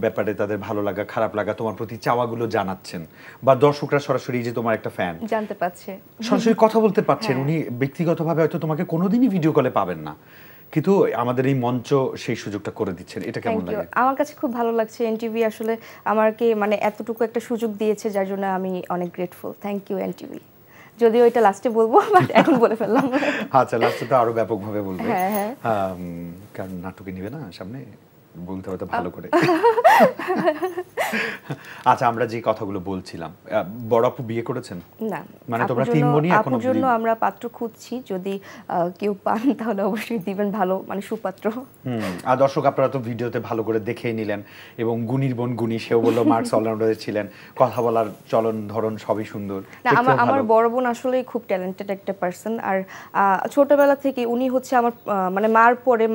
ব্যাপারে তাদের ভালো লাগা খারাপ লাগা তোমার প্রতি চাওয়াগুলো জানাচ্ছেন, বা দর্শকরা সরাসরি যে তোমার একটা ফ্যান জানতে পারছে, সরাসরি কথা বলতে পারছেন। উনি ব্যক্তিগতভাবে হয়তো তোমাকে কোনোদিনই ভিডিও কলে পাবেন না, কিন্তু আমাদের এই মঞ্চ সেই সুযোগটা করে দিচ্ছেন, এটা কেমন লাগে? আমার কাছে খুব ভালো লাগছে। এনটিভি আসলে আমাকে মানে এতটুকু একটা সুযোগ দিয়েছে, যার জন্য আমি অনেক গ্রেটফুল। Thank you NTV. যদিও এটা লাস্টে বলবো, বাট এখন বলে ফেললাম। আচ্ছা, লাস্টে তো আরো ব্যাপকভাবে বলবে, হ্যাঁ, কারণ নাটকে নিবে না সামনে। বলতে হবে তো ভালো করে। আচ্ছা, আমরা যে কথাগুলো বলছিলাম, বড় আপু বিয়ে করেছেন? না, মানে তোমরা তিন বোনই এখনো? আপুর জন্য আমরা পাত্র খুঁজছি, যদি কেউ পান তাহলে অবশ্যই দিবেন, ভালো মানে সুপাত্র। আর দর্শক আপনারা তো ভিডিওতে ভালো করে দেখেই নিলেন, এবং গুণীর বোন গুণী, সেও বললো মার্কস অলরাউন্ডার ছিলেন, কথা বলার চলন ধরন সবই সুন্দর। না, আমার বড় বোন আসলে খুব ট্যালেন্টেড একটা পার্সন, আর ছোটবেলা থেকে উনি হচ্ছে আমার মানে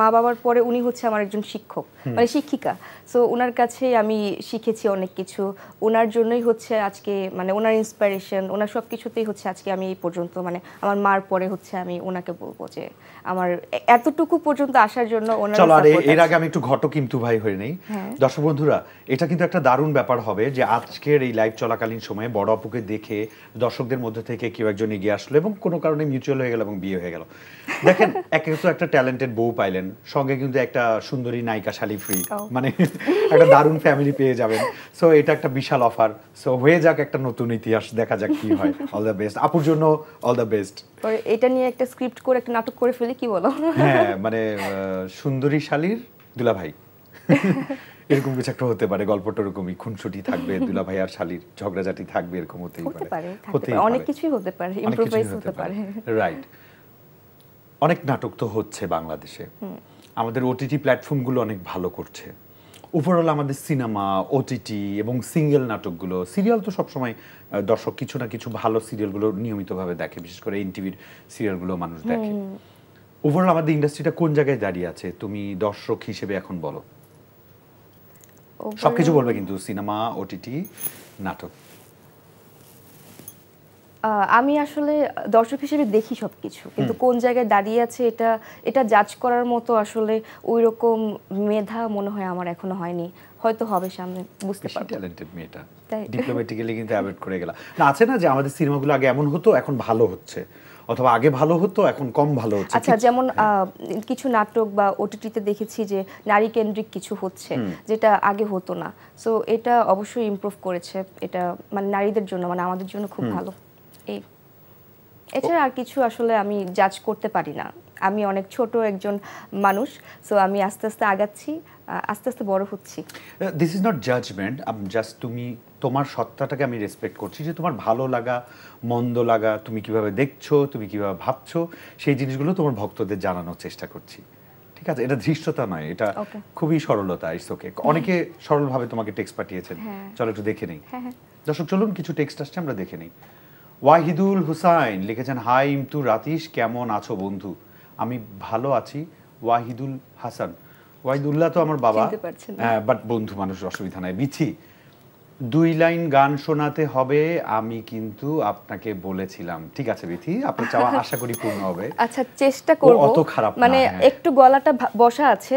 মা বাবার পরে উনি হচ্ছে আমার একজন শিক্ষক, মানে শিক্ষিকা। সো ওনার কাছে আমি শিখেছি অনেক কিছু, ওনার জন্যই হচ্ছে আজকে মানে ওনার ইন্সপিরেশন, ওনার সব কিছুতেই হচ্ছে আজকে আমি এই পর্যন্ত, মানে আমার মার পরে হচ্ছে আমি ওনাকে বলবো যে আমার এতটুকু পর্যন্ত আসার জন্য ওনার। চলো, আর এর আগে আমি একটু ঘটক কিন্তু ভাই হয়ে নেই। দর্শক বন্ধুরা, এটা কিন্তু একটা দারুণ ব্যাপার হবে যে আজকের এই লাইভ চলাকালীন সময়ে বড় আপুকে দেখে দর্শকদের মধ্যে থেকে কেউ একজন এগিয়ে আসলো এবং কোনো কারণে মিউচুয়াল হয়ে গেল এবং বিয়ে হয়ে গেল। দেখেন, একে তো একটা ট্যালেন্টেড বউ পাইলেন, সঙ্গে কিন্তু একটা সুন্দরী নায়িকা শালি ফ্রি, মানে একটা দারুণ ফ্যামিলি পেয়ে যাবেন। সো এটা একটা বিশাল অফার। সো হয়ে যাক একটা নতুন ইতিহাস, দেখা যাক কি হয়। অল দ্য বেস্ট আপুর জন্য, অল দ্য বেস্ট। এটা নিয়ে একটা স্ক্রিপ্ট করে একটা নাটক করে ফেলি, কি বলো? হ্যাঁ, মানে সুন্দরী শালির দুলাভাই, এরকম কিছু একটা হতে পারে। গল্পটা এরকমই, খুনসুটি থাকবে, দুলাভাই আর শালির ঝগড়াঝাটি থাকবে, এরকম হতেই পারে। অনেক কিছুই হতে পারে, ইম্প্রোভাইজ হতে পারে। রাইট। অনেক নাটক তো হচ্ছে বাংলাদেশে, আমাদের ওটিটি প্ল্যাটফর্মগুলো অনেক ভালো করছে। ওভারঅল আমাদের সিনেমা, ওটিটি এবং সিঙ্গেল নাটকগুলো, সিরিয়াল তো সবসময় দর্শক কিছু না কিছু ভালো সিরিয়ালগুলো নিয়মিতভাবে দেখে, বিশেষ করে এনটিভির সিরিয়ালগুলো মানুষ দেখে। ওভারঅল আমাদের ইন্ডাস্ট্রিটা কোন জায়গায় দাঁড়িয়ে আছে তুমি দর্শক হিসেবে এখন বলো? সবকিছু বলবে কিন্তু, সিনেমা, ওটিটি, নাটক। আমি আসলে দর্শক হিসেবে দেখি সবকিছু, কিন্তু কোন জায়গায় দাঁড়িয়ে আছে এটা জাজ করার মতো আসলে ওই রকম মেধা মনে হয় আমার এখনো হয়নি, হয়তো হবে সামনে, বুঝতে পারবো। ট্যালেন্টেড মেয়েটা, ডিপ্লোম্যাটিক্যালি কিন্তু অ্যাভয়েড করে গেলা। না, আছে না যে আমাদের সিনেমাগুলো আগে এমন হতো এখন ভালো হচ্ছে, অথবা আগে ভালো হতো এখন কম ভালো হচ্ছে। আচ্ছা, যেমন কিছু নাটক বা ওটিটিতে দেখেছি যে নারী কেন্দ্রিক কিছু হচ্ছে, যেটা আগে হতো না। সো এটা অবশ্যই ইমপ্রুভ করেছে, এটা মানে নারীদের জন্য, মানে আমাদের জন্য খুব ভালো। এই এছাড়া আর কিছু আসলে আমি জাজ করতে পারি না, আমি অনেক ছোট একজন মানুষ। সো আমি আস্তে আস্তে আগাচ্ছি, আস্তে আস্তে বড় হচ্ছি। This is not judgement, just তুমি তোমার সত্তাটাকে আমি রেসপেক্ট করছি, যে তোমার ভালো লাগা মন্দ লাগা, তুমি কিভাবে দেখছো, তুমি কিভাবে ভাবছো, সেই জিনিসগুলো তোমার ভক্তদের জানানোর চেষ্টা করছি। ঠিক আছে, এটা ধৃষ্টতা নয়, এটা খুবই সরলতা। It's okay. অনেকে সরলভাবে তোমাকে টেক্সট পাঠিয়েছেন, চলো একটু দেখে নেই। দর্শক চলুন, কিছু টেক্সট আসছে, আমরা দেখে নেই। ওয়াহিদুল হুসাইন লিখেছেন, হাই ইমতু রাতিশ, কেমন আছো বন্ধু? আমি ভালো আছি। ওয়াহিদুল হাসান, ওয়াহিদুল্লাহ তো আমার বাবা, হ্যাঁ, বাট বন্ধু মানুষ, অসুবিধা নাই। বিছি, 2 লাইন গান শোনাতে হবে, আমি কিন্তু আপনাকে বলেছিলাম। ঠিক আছে বিথি, আপনার চাওয়া আশা করি পূর্ণ হবে। আচ্ছা, চেষ্টা করব। অত খারাপ না, মানে একটু গলাটা বসা আছে,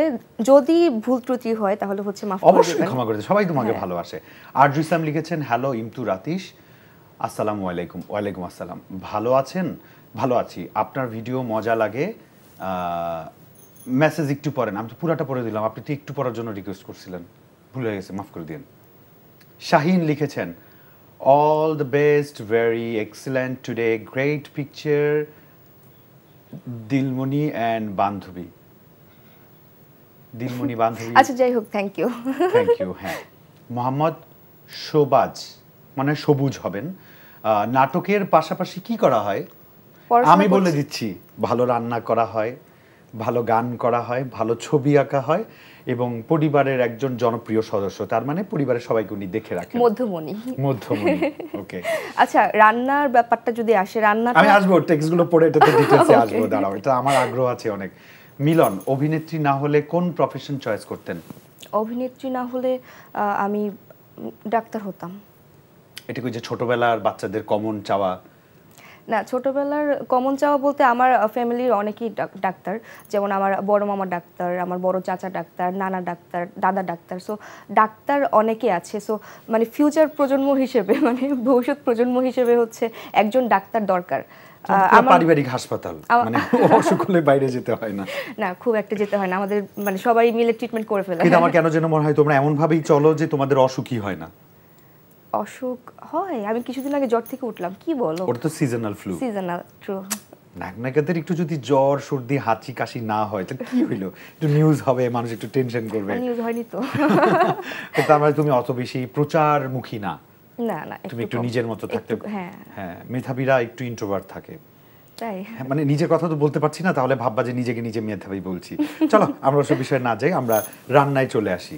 যদি ভুল ত্রুটি হয় তাহলে হচ্ছে মাফ করে দিবেন। অবশ্যই ক্ষমা করে দেবেন, সবাই তোমাকে ভালোবাসে। আরজু ইসলাম লিখেছেন, হ্যালো ইমতু রাতিশ, আসসালামু আলাইকুম। ওয়ালাইকুম আসসালাম। ভালো আছেন? ভালো আছি, আপনার ভিডিও মজা লাগে। মেসেজ একটু পড়েন। আমি তো পুরাটা পড়ে দিলাম, আপনি তো একটু পড়ার জন্য রিকোয়েস্ট করছিলেন, ভুল হয়ে গেছে, মাফ করে দিন। শাহিন লিখেছেন, all the best, very excellent today, great picture, Dilmoni and বান্ধবী। দিলমণি বান্ধবী, আচ্ছা যাই হোক, থ্যাংক ইউ। Thank you. হ্যাঁ, মোহাম্মদ শোবাজ, মানে সবুজ হবেন। নাটকের পাশাপাশি কি করা হয়? আমি বলে দিচ্ছি, ভালো রান্না করা হয়, ভালো গান করা হয়, ভালো ছবি আঁকা হয়, এবং পরিবারের একজন জনপ্রিয় সদস্য, তার মানে পরিবারের সবাইকে উনি দেখে রাখেন। মধ্যমণি। ওকে। আচ্ছা, রান্নার ব্যাপারটা যদি আসে, রান্নাটা আমি আসবো, টেক্সটগুলো পড়ে এটাতে ডিটেইলসে আসবো, দাঁড়াও, এটা আমার আগ্রহ আছে অনেক। মিলন, অভিনেত্রী না হলে কোন প্রফেশন চয়েস করতেন? অভিনেত্রী না হলে আমি ডাক্তার হতাম। এটা কি যে ছোটবেলার বাচ্চাদের কমন চাওয়া? না, ছোটবেলার কমন চাওয়া বলতে আমার ফ্যামিলির অনেকেই ডাক্তার, যেমন আমার বড় মামা ডাক্তার, আমার বড় চাচা ডাক্তার, নানা ডাক্তার, দাদা ডাক্তার। সো ডাক্তার অনেকে আছে। সো মানে ফিউচার প্রজন্ম হিসেবে, মানে ভবিষ্যৎ প্রজন্ম হিসেবে হচ্ছে একজন ডাক্তার দরকার। আমার পারিবারিক হাসপাতাল, মানে অসুখ হলে বাইরে যেতে হয় না। না, খুব একটা যেতে হয় না, আমাদের মানে সবাই মিলে ট্রিটমেন্ট করে ফেলে। কিন্তু আমার কেন যেন মনে হয় তোমরা এমন ভাবেই চলো যে তোমাদের অসুখই হয় না। অসুখ হয়, আমি কিছুদিন আগে জ্বর থেকে উঠলাম, কি বলো? ওটা তো সিজনাল ফ্লু। Seasonal, true. নায়িকাদের একটু যদি জ্বর সর্দি হাঁচি কাশি না হয় তাহলে কি হইলো, একটু নিউজ হবে, মানুষ একটু টেনশন করবে। নিউজ হয়নি তো। কিন্তু আমার তুমি অত বেশি প্রচারমুখী না, না না, তুমি একটু নিজের মতো থাকতে। হ্যাঁ হ্যাঁ, মেধাবীরা একটু ইন্ট্রোভার্ট থাকে। তাই মানে নিজের কথা তো বলতে পারছি না, তাহলে ভাববা যে নিজেকে নিজে মেধাবী বলছি। চলো আমরা ওসব বিষয়ে না যাই, আমরা রান্নায় চলে আসি।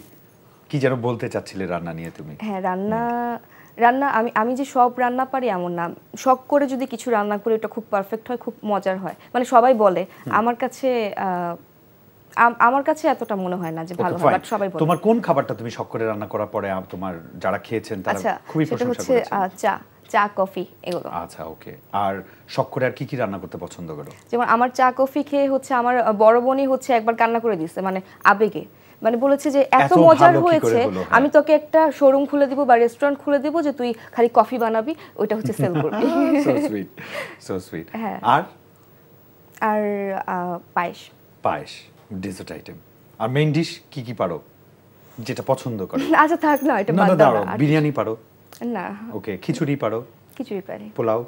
কি যেন বলতে চাচ্ছিলে রান্না নিয়ে তুমি? হ্যাঁ, রান্না আমি যে সব রান্না পারি এমন না, শখ করে যদি কিছু রান্না করি এটা খুব পারফেক্ট হয়, খুব মজার হয়, মানে সবাই বলে। আমার কাছে এতটা মনে হয় না যে ভালো হয়, বাট সবাই বলে। তোমার কোন খাবারটা তুমি শখ করে রান্না করার পরে তোমার যারা খেয়েছেন তারা খুবই প্রশংসা করেছেন? চা কফি এগুলো। আচ্ছা, ওকে। আর শখ করে আর কি কি রান্না করতে পছন্দ করো? যেমন আমার চা কফি খেয়ে হচ্ছে আমার বড় বোনই হচ্ছে একবার কান্না করে দিয়েছে, মানে আবেগে, মানে বলেছে যে এত মজার হয়েছে, আমি তোকে একটা শোরুম খুলে দিব বা রেস্টুরেন্ট খুলে দিব যে তুই খালি কফি বানাবি, ওইটা হচ্ছে সেল করবি। So sweet, so sweet. আর পায়েস ডেজার্ট আইটেম। আর মেইন ডিশ কি কি পারো, যেটা পছন্দ করো? আচ্ছা থাক না, এটা বাদ দাও। বিরিয়ানি পারো? না। ওকে, খিচুড়ি পারো? খিচুড়ি পারি। পোলাও?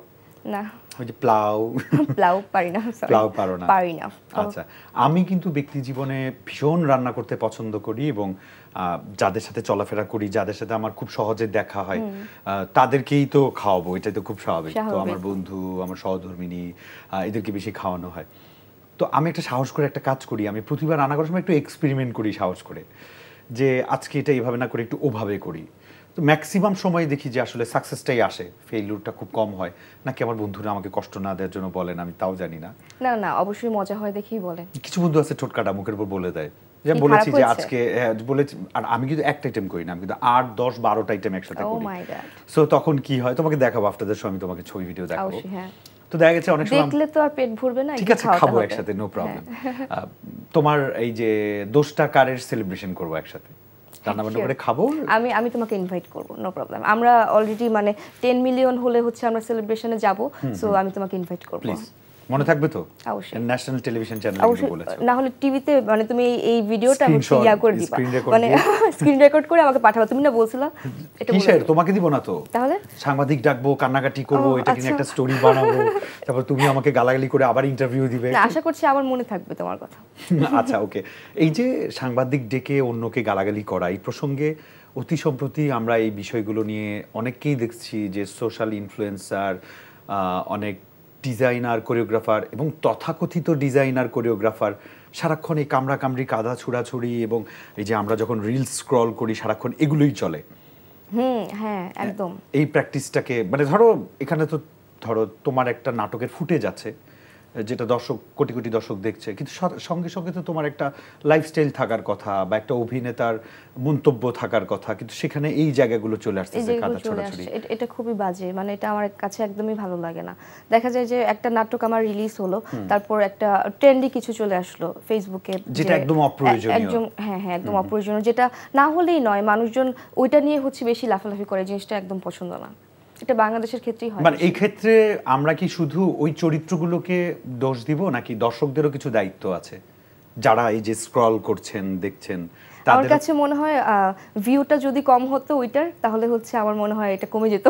না। ওই যে পোলাও পারি না, পোলাও পারো না? পারি না। আচ্ছা, আমি কিন্তু ব্যক্তি জীবনে ভীষণ রান্না করতে পছন্দ করি এবং যাদের সাথে চলাফেরা করি, যাদের সাথে আমার খুব সহজে দেখা হয়, তাদেরকেই তো খাওয়াবো, এটাই তো খুব স্বাভাবিক। তো আমার বন্ধু, আমার সহধর্মিনী, এদেরকে বেশি খাওয়ানো হয়। তো আমি একটা সাহস করে একটা কাজ করি, আমি প্রতিবার রান্না করার সময় একটু এক্সপেরিমেন্ট করি সাহস করে, যে আজকে এটা এইভাবে না করে একটু ওভাবে করি। তো ম্যাক্সিমাম সময় দেখি যে আসলে সাকসেসটাই আসে, ফেইলিউরটা খুব কম হয়। নাকি আমার বন্ধুরা আমাকে কষ্ট না দেওয়ার জন্য বলেন, আমি তাও জানি না। না না, অবশ্যই মজা হয় দেখেই বলে। কিছু বন্ধু আছে ঠোটকাটা মুখের উপর বলে দেয়, যে বলেছি যে আজকে বলেছি, আর আমি কিন্তু একটা আইটেম করি না, আমি কিন্তু 8, 10, 12টা আইটেম একসাথে করি। সো তখন কি হয় তোমাকে দেখাবো, আফটার দ্য শো আমি তোমাকে ছবি ভিডিও দেখাবো। তো দেখা গেছে অনেক সময় দেখলে তো আর পেট ভরবে না, ঠিক আছে খাবো একসাথে, নো প্রবলেম। তোমার এই যে 10টা কারের সেলিব্রেশন করবো একসাথে, রান্না বান্না করে খাবো। আমি তোমাকে ইনভাইট করব, নো প্রবলেম। আমরা অলরেডি মানে 10 মিলিয়ন হলে হচ্ছে আমরা সেলিব্রেশনে যাব, সো আমি তোমাকে ইনভাইট করব। প্লিজ মনে থাকবে তো? অবশ্যই। ন্যাশনাল টেলিভিশন চ্যানেলে বলেছো, না হলে টিভিতে, মানে তুমি এই ভিডিওটা হচ্ছে ইয়া করে দিবা, মানে স্ক্রিন রেকর্ড করে আমাকে পাঠাবা। তুমি না বলছিলা এটা কিসের, তোমাকে দিব না তো? তাহলে সাংবাদিক ডাকবো, কান্নাকাটি করব, এটা নিয়ে একটা স্টোরি বানাবো, তারপর তুমি আমাকে গালাগালি করে আবার ইন্টারভিউ দিবে। না, আশা করছি আমার মনে থাকবে তোমার কথা। আচ্ছা, ওকে। এই যে সাংবাদিক ডেকে অন্যকে গালাগালি করা, এই প্রসঙ্গে অতি সম্প্রতি আমরা এই বিষয়গুলো নিয়ে অনেককেই দেখছি যে সোশ্যাল ইনফ্লুয়েন্সার, অনেক ডিজাইনার, কোরিওগ্রাফার এবং তথাকথিত ডিজাইনার কোরিওগ্রাফার সারাক্ষণ এই কামড়াকামড়ি, কাদা ছুড়াছুড়ি এবং এই যে আমরা যখন রিলস স্ক্রল করি সারাক্ষণ, এগুলোই চলে। হ্যাঁ একদম। এই প্র্যাকটিসটাকে, মানে এখানে তো তোমার একটা নাটকের ফুটেজ আছে যেটা কোটি কোটি দর্শক দেখছে, কিন্তু সঙ্গে সঙ্গে তো তোমার একটা লাইফস্টাইল থাকার কথা বা একটা অভিনেতার মন্তব্য থাকার কথা, কিন্তু সেখানে এই জায়গাগুলো চলে আসছে, কাদা ছড়াছড়ি। এটা খুবই বাজে, মানে এটা আমার কাছে একদমই ভালো লাগে না। দেখা যায় যে একটা নাটক আমার রিলিজ হলো, তারপর একটা ট্রেন্ডি কিছু চলে আসলো ফেসবুকে, যেটা একদম অপ্রয়োজনীয়। হ্যাঁ, একদম অপ্রয়োজনীয়, যেটা না হলেই নয়, মানুষজন ওইটা নিয়ে হচ্ছে বেশি লাফালাফি করে, জিনিসটা একদম পছন্দ না। এটা বাংলাদেশের ক্ষেত্রেই হয়। মানে এই ক্ষেত্রে আমরা কি শুধু ওই চরিত্রগুলোকে দোষ দিব, নাকি দর্শকদেরও কিছু দায়িত্ব আছে যারা এই যে স্ক্রল করছেন, দেখছেন? আমার কাছে মনে হয় ভিউটা যদি কম হতো ওইটার, তাহলে হচ্ছে আমার মনে হয় এটা কমে যেত।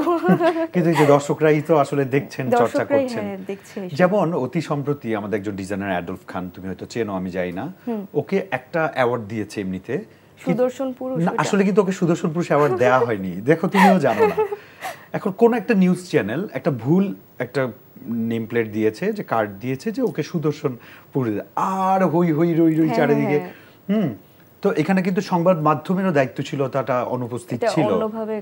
কিন্তু এই যে দর্শকরাই তো আসলে দেখছেন, চর্চা করছেন। যেমন অতি সম্প্রতি আমাদের একজন ডিজাইনার অ্যাডলফ খান, তুমি হয়তো চেনো, আমি জানি না, ওকে একটা অ্যাওয়ার্ড দিয়েছে এমনিতে, সুদর্শন পুরুষ। আসলে কিন্তু ওকে সুদর্শন পুরুষ অ্যাওয়ার্ড দেওয়া হয়নি, দেখো তুমিও জানো না। এখন কোন একটা নিউজ চ্যানেল একটা ভুল একটা নেম প্লেট দিয়েছে, যে কার্ড দিয়েছে যে ওকে সুদর্শন পুরুষ, আর হই হই রই রই চারিদিকে। তো এখানে কিন্তু সংবাদ মাধ্যমেরও দায়িত্ব ছিল, তাটা অনুপস্থিত ছিল, অন্যভাবে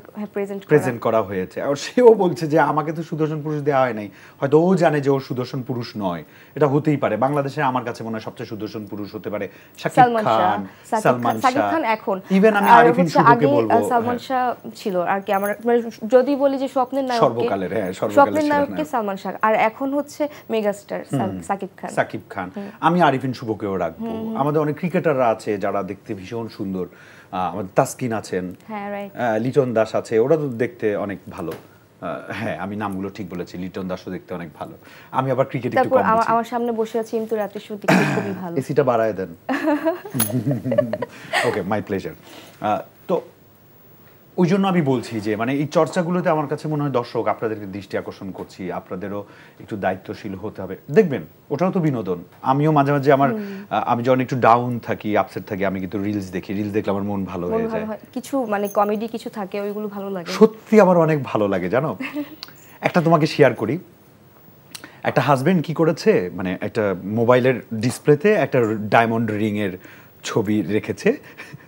প্রেজেন্ট করা হয়েছে। আর সেও বলছে যে আমাকে তো সুদর্শন পুরুষ দেওয়া হয় নাই, হয়তো ও জানে যে ও সুদর্শন পুরুষ নয়, এটা হতেই পারে। বাংলাদেশে আমার কাছে মনে হয় সবচেয়ে সুদর্শন পুরুষ হতে পারে শাকিব খান, সালমান শাহ, এখন ইভেন আমি আরিফিন শুভকে বলবো। সালমান শাহ ছিল আর কি, আমরা যদি বলি যে স্বপ্নের নায়ক, সর্বকালের স্বপ্নের নায়ককে সালমান শাহ, আর এখন হচ্ছে মেগাস্টার সাকিব খান। আমি আরিফিন শুভকেও রাখবো। আমাদের অনেক ক্রিকেটাররা আছে যারা দেখতে ভীষণ সুন্দর, আমাদের তাসকিন আছেন, লিটন দাস আছে, ওরা তো দেখতে অনেক ভালো। হ্যাঁ, আমি নামগুলো ঠিক বলেছি, লিটন দাসও দেখতে অনেক ভালো। আমি আবার ক্রিকেট একটু কম বুঝি। আমার সামনে বসে আছে ইমতু রাতে শুতে খুবই ভালো। এসিটা বাড়ায় দেন। ওকে, মাই প্লেজার। তো ওই জন্য আমি বলছি যে মানে এই চর্চাগুলোতে আমার কাছে মনে হয় দর্শক আপনাদেরকে দৃষ্টি আকর্ষণ করছি, আপনাদেরও একটু দায়িত্বশীল হতে হবে। দেখবেন ওটাও তো বিনোদন। আমিও মাঝে মাঝে আমি যখন একটু ডাউন থাকি, আপসেট থাকি, আমি কিন্তু রিলস দেখি। রিলস দেখলে আমার মন ভালো হয়ে যায়। কিছু মানে কমেডি কিছু থাকে, ওইগুলো ভালো লাগে। সত্যি আমার অনেক ভালো লাগে জানো। একটা তোমাকে শেয়ার করি। একটা হাজবেন্ড কি করেছে, মানে একটা মোবাইলের ডিসপ্লেতে একটা ডায়মন্ড রিং এর ছবি রেখেছে।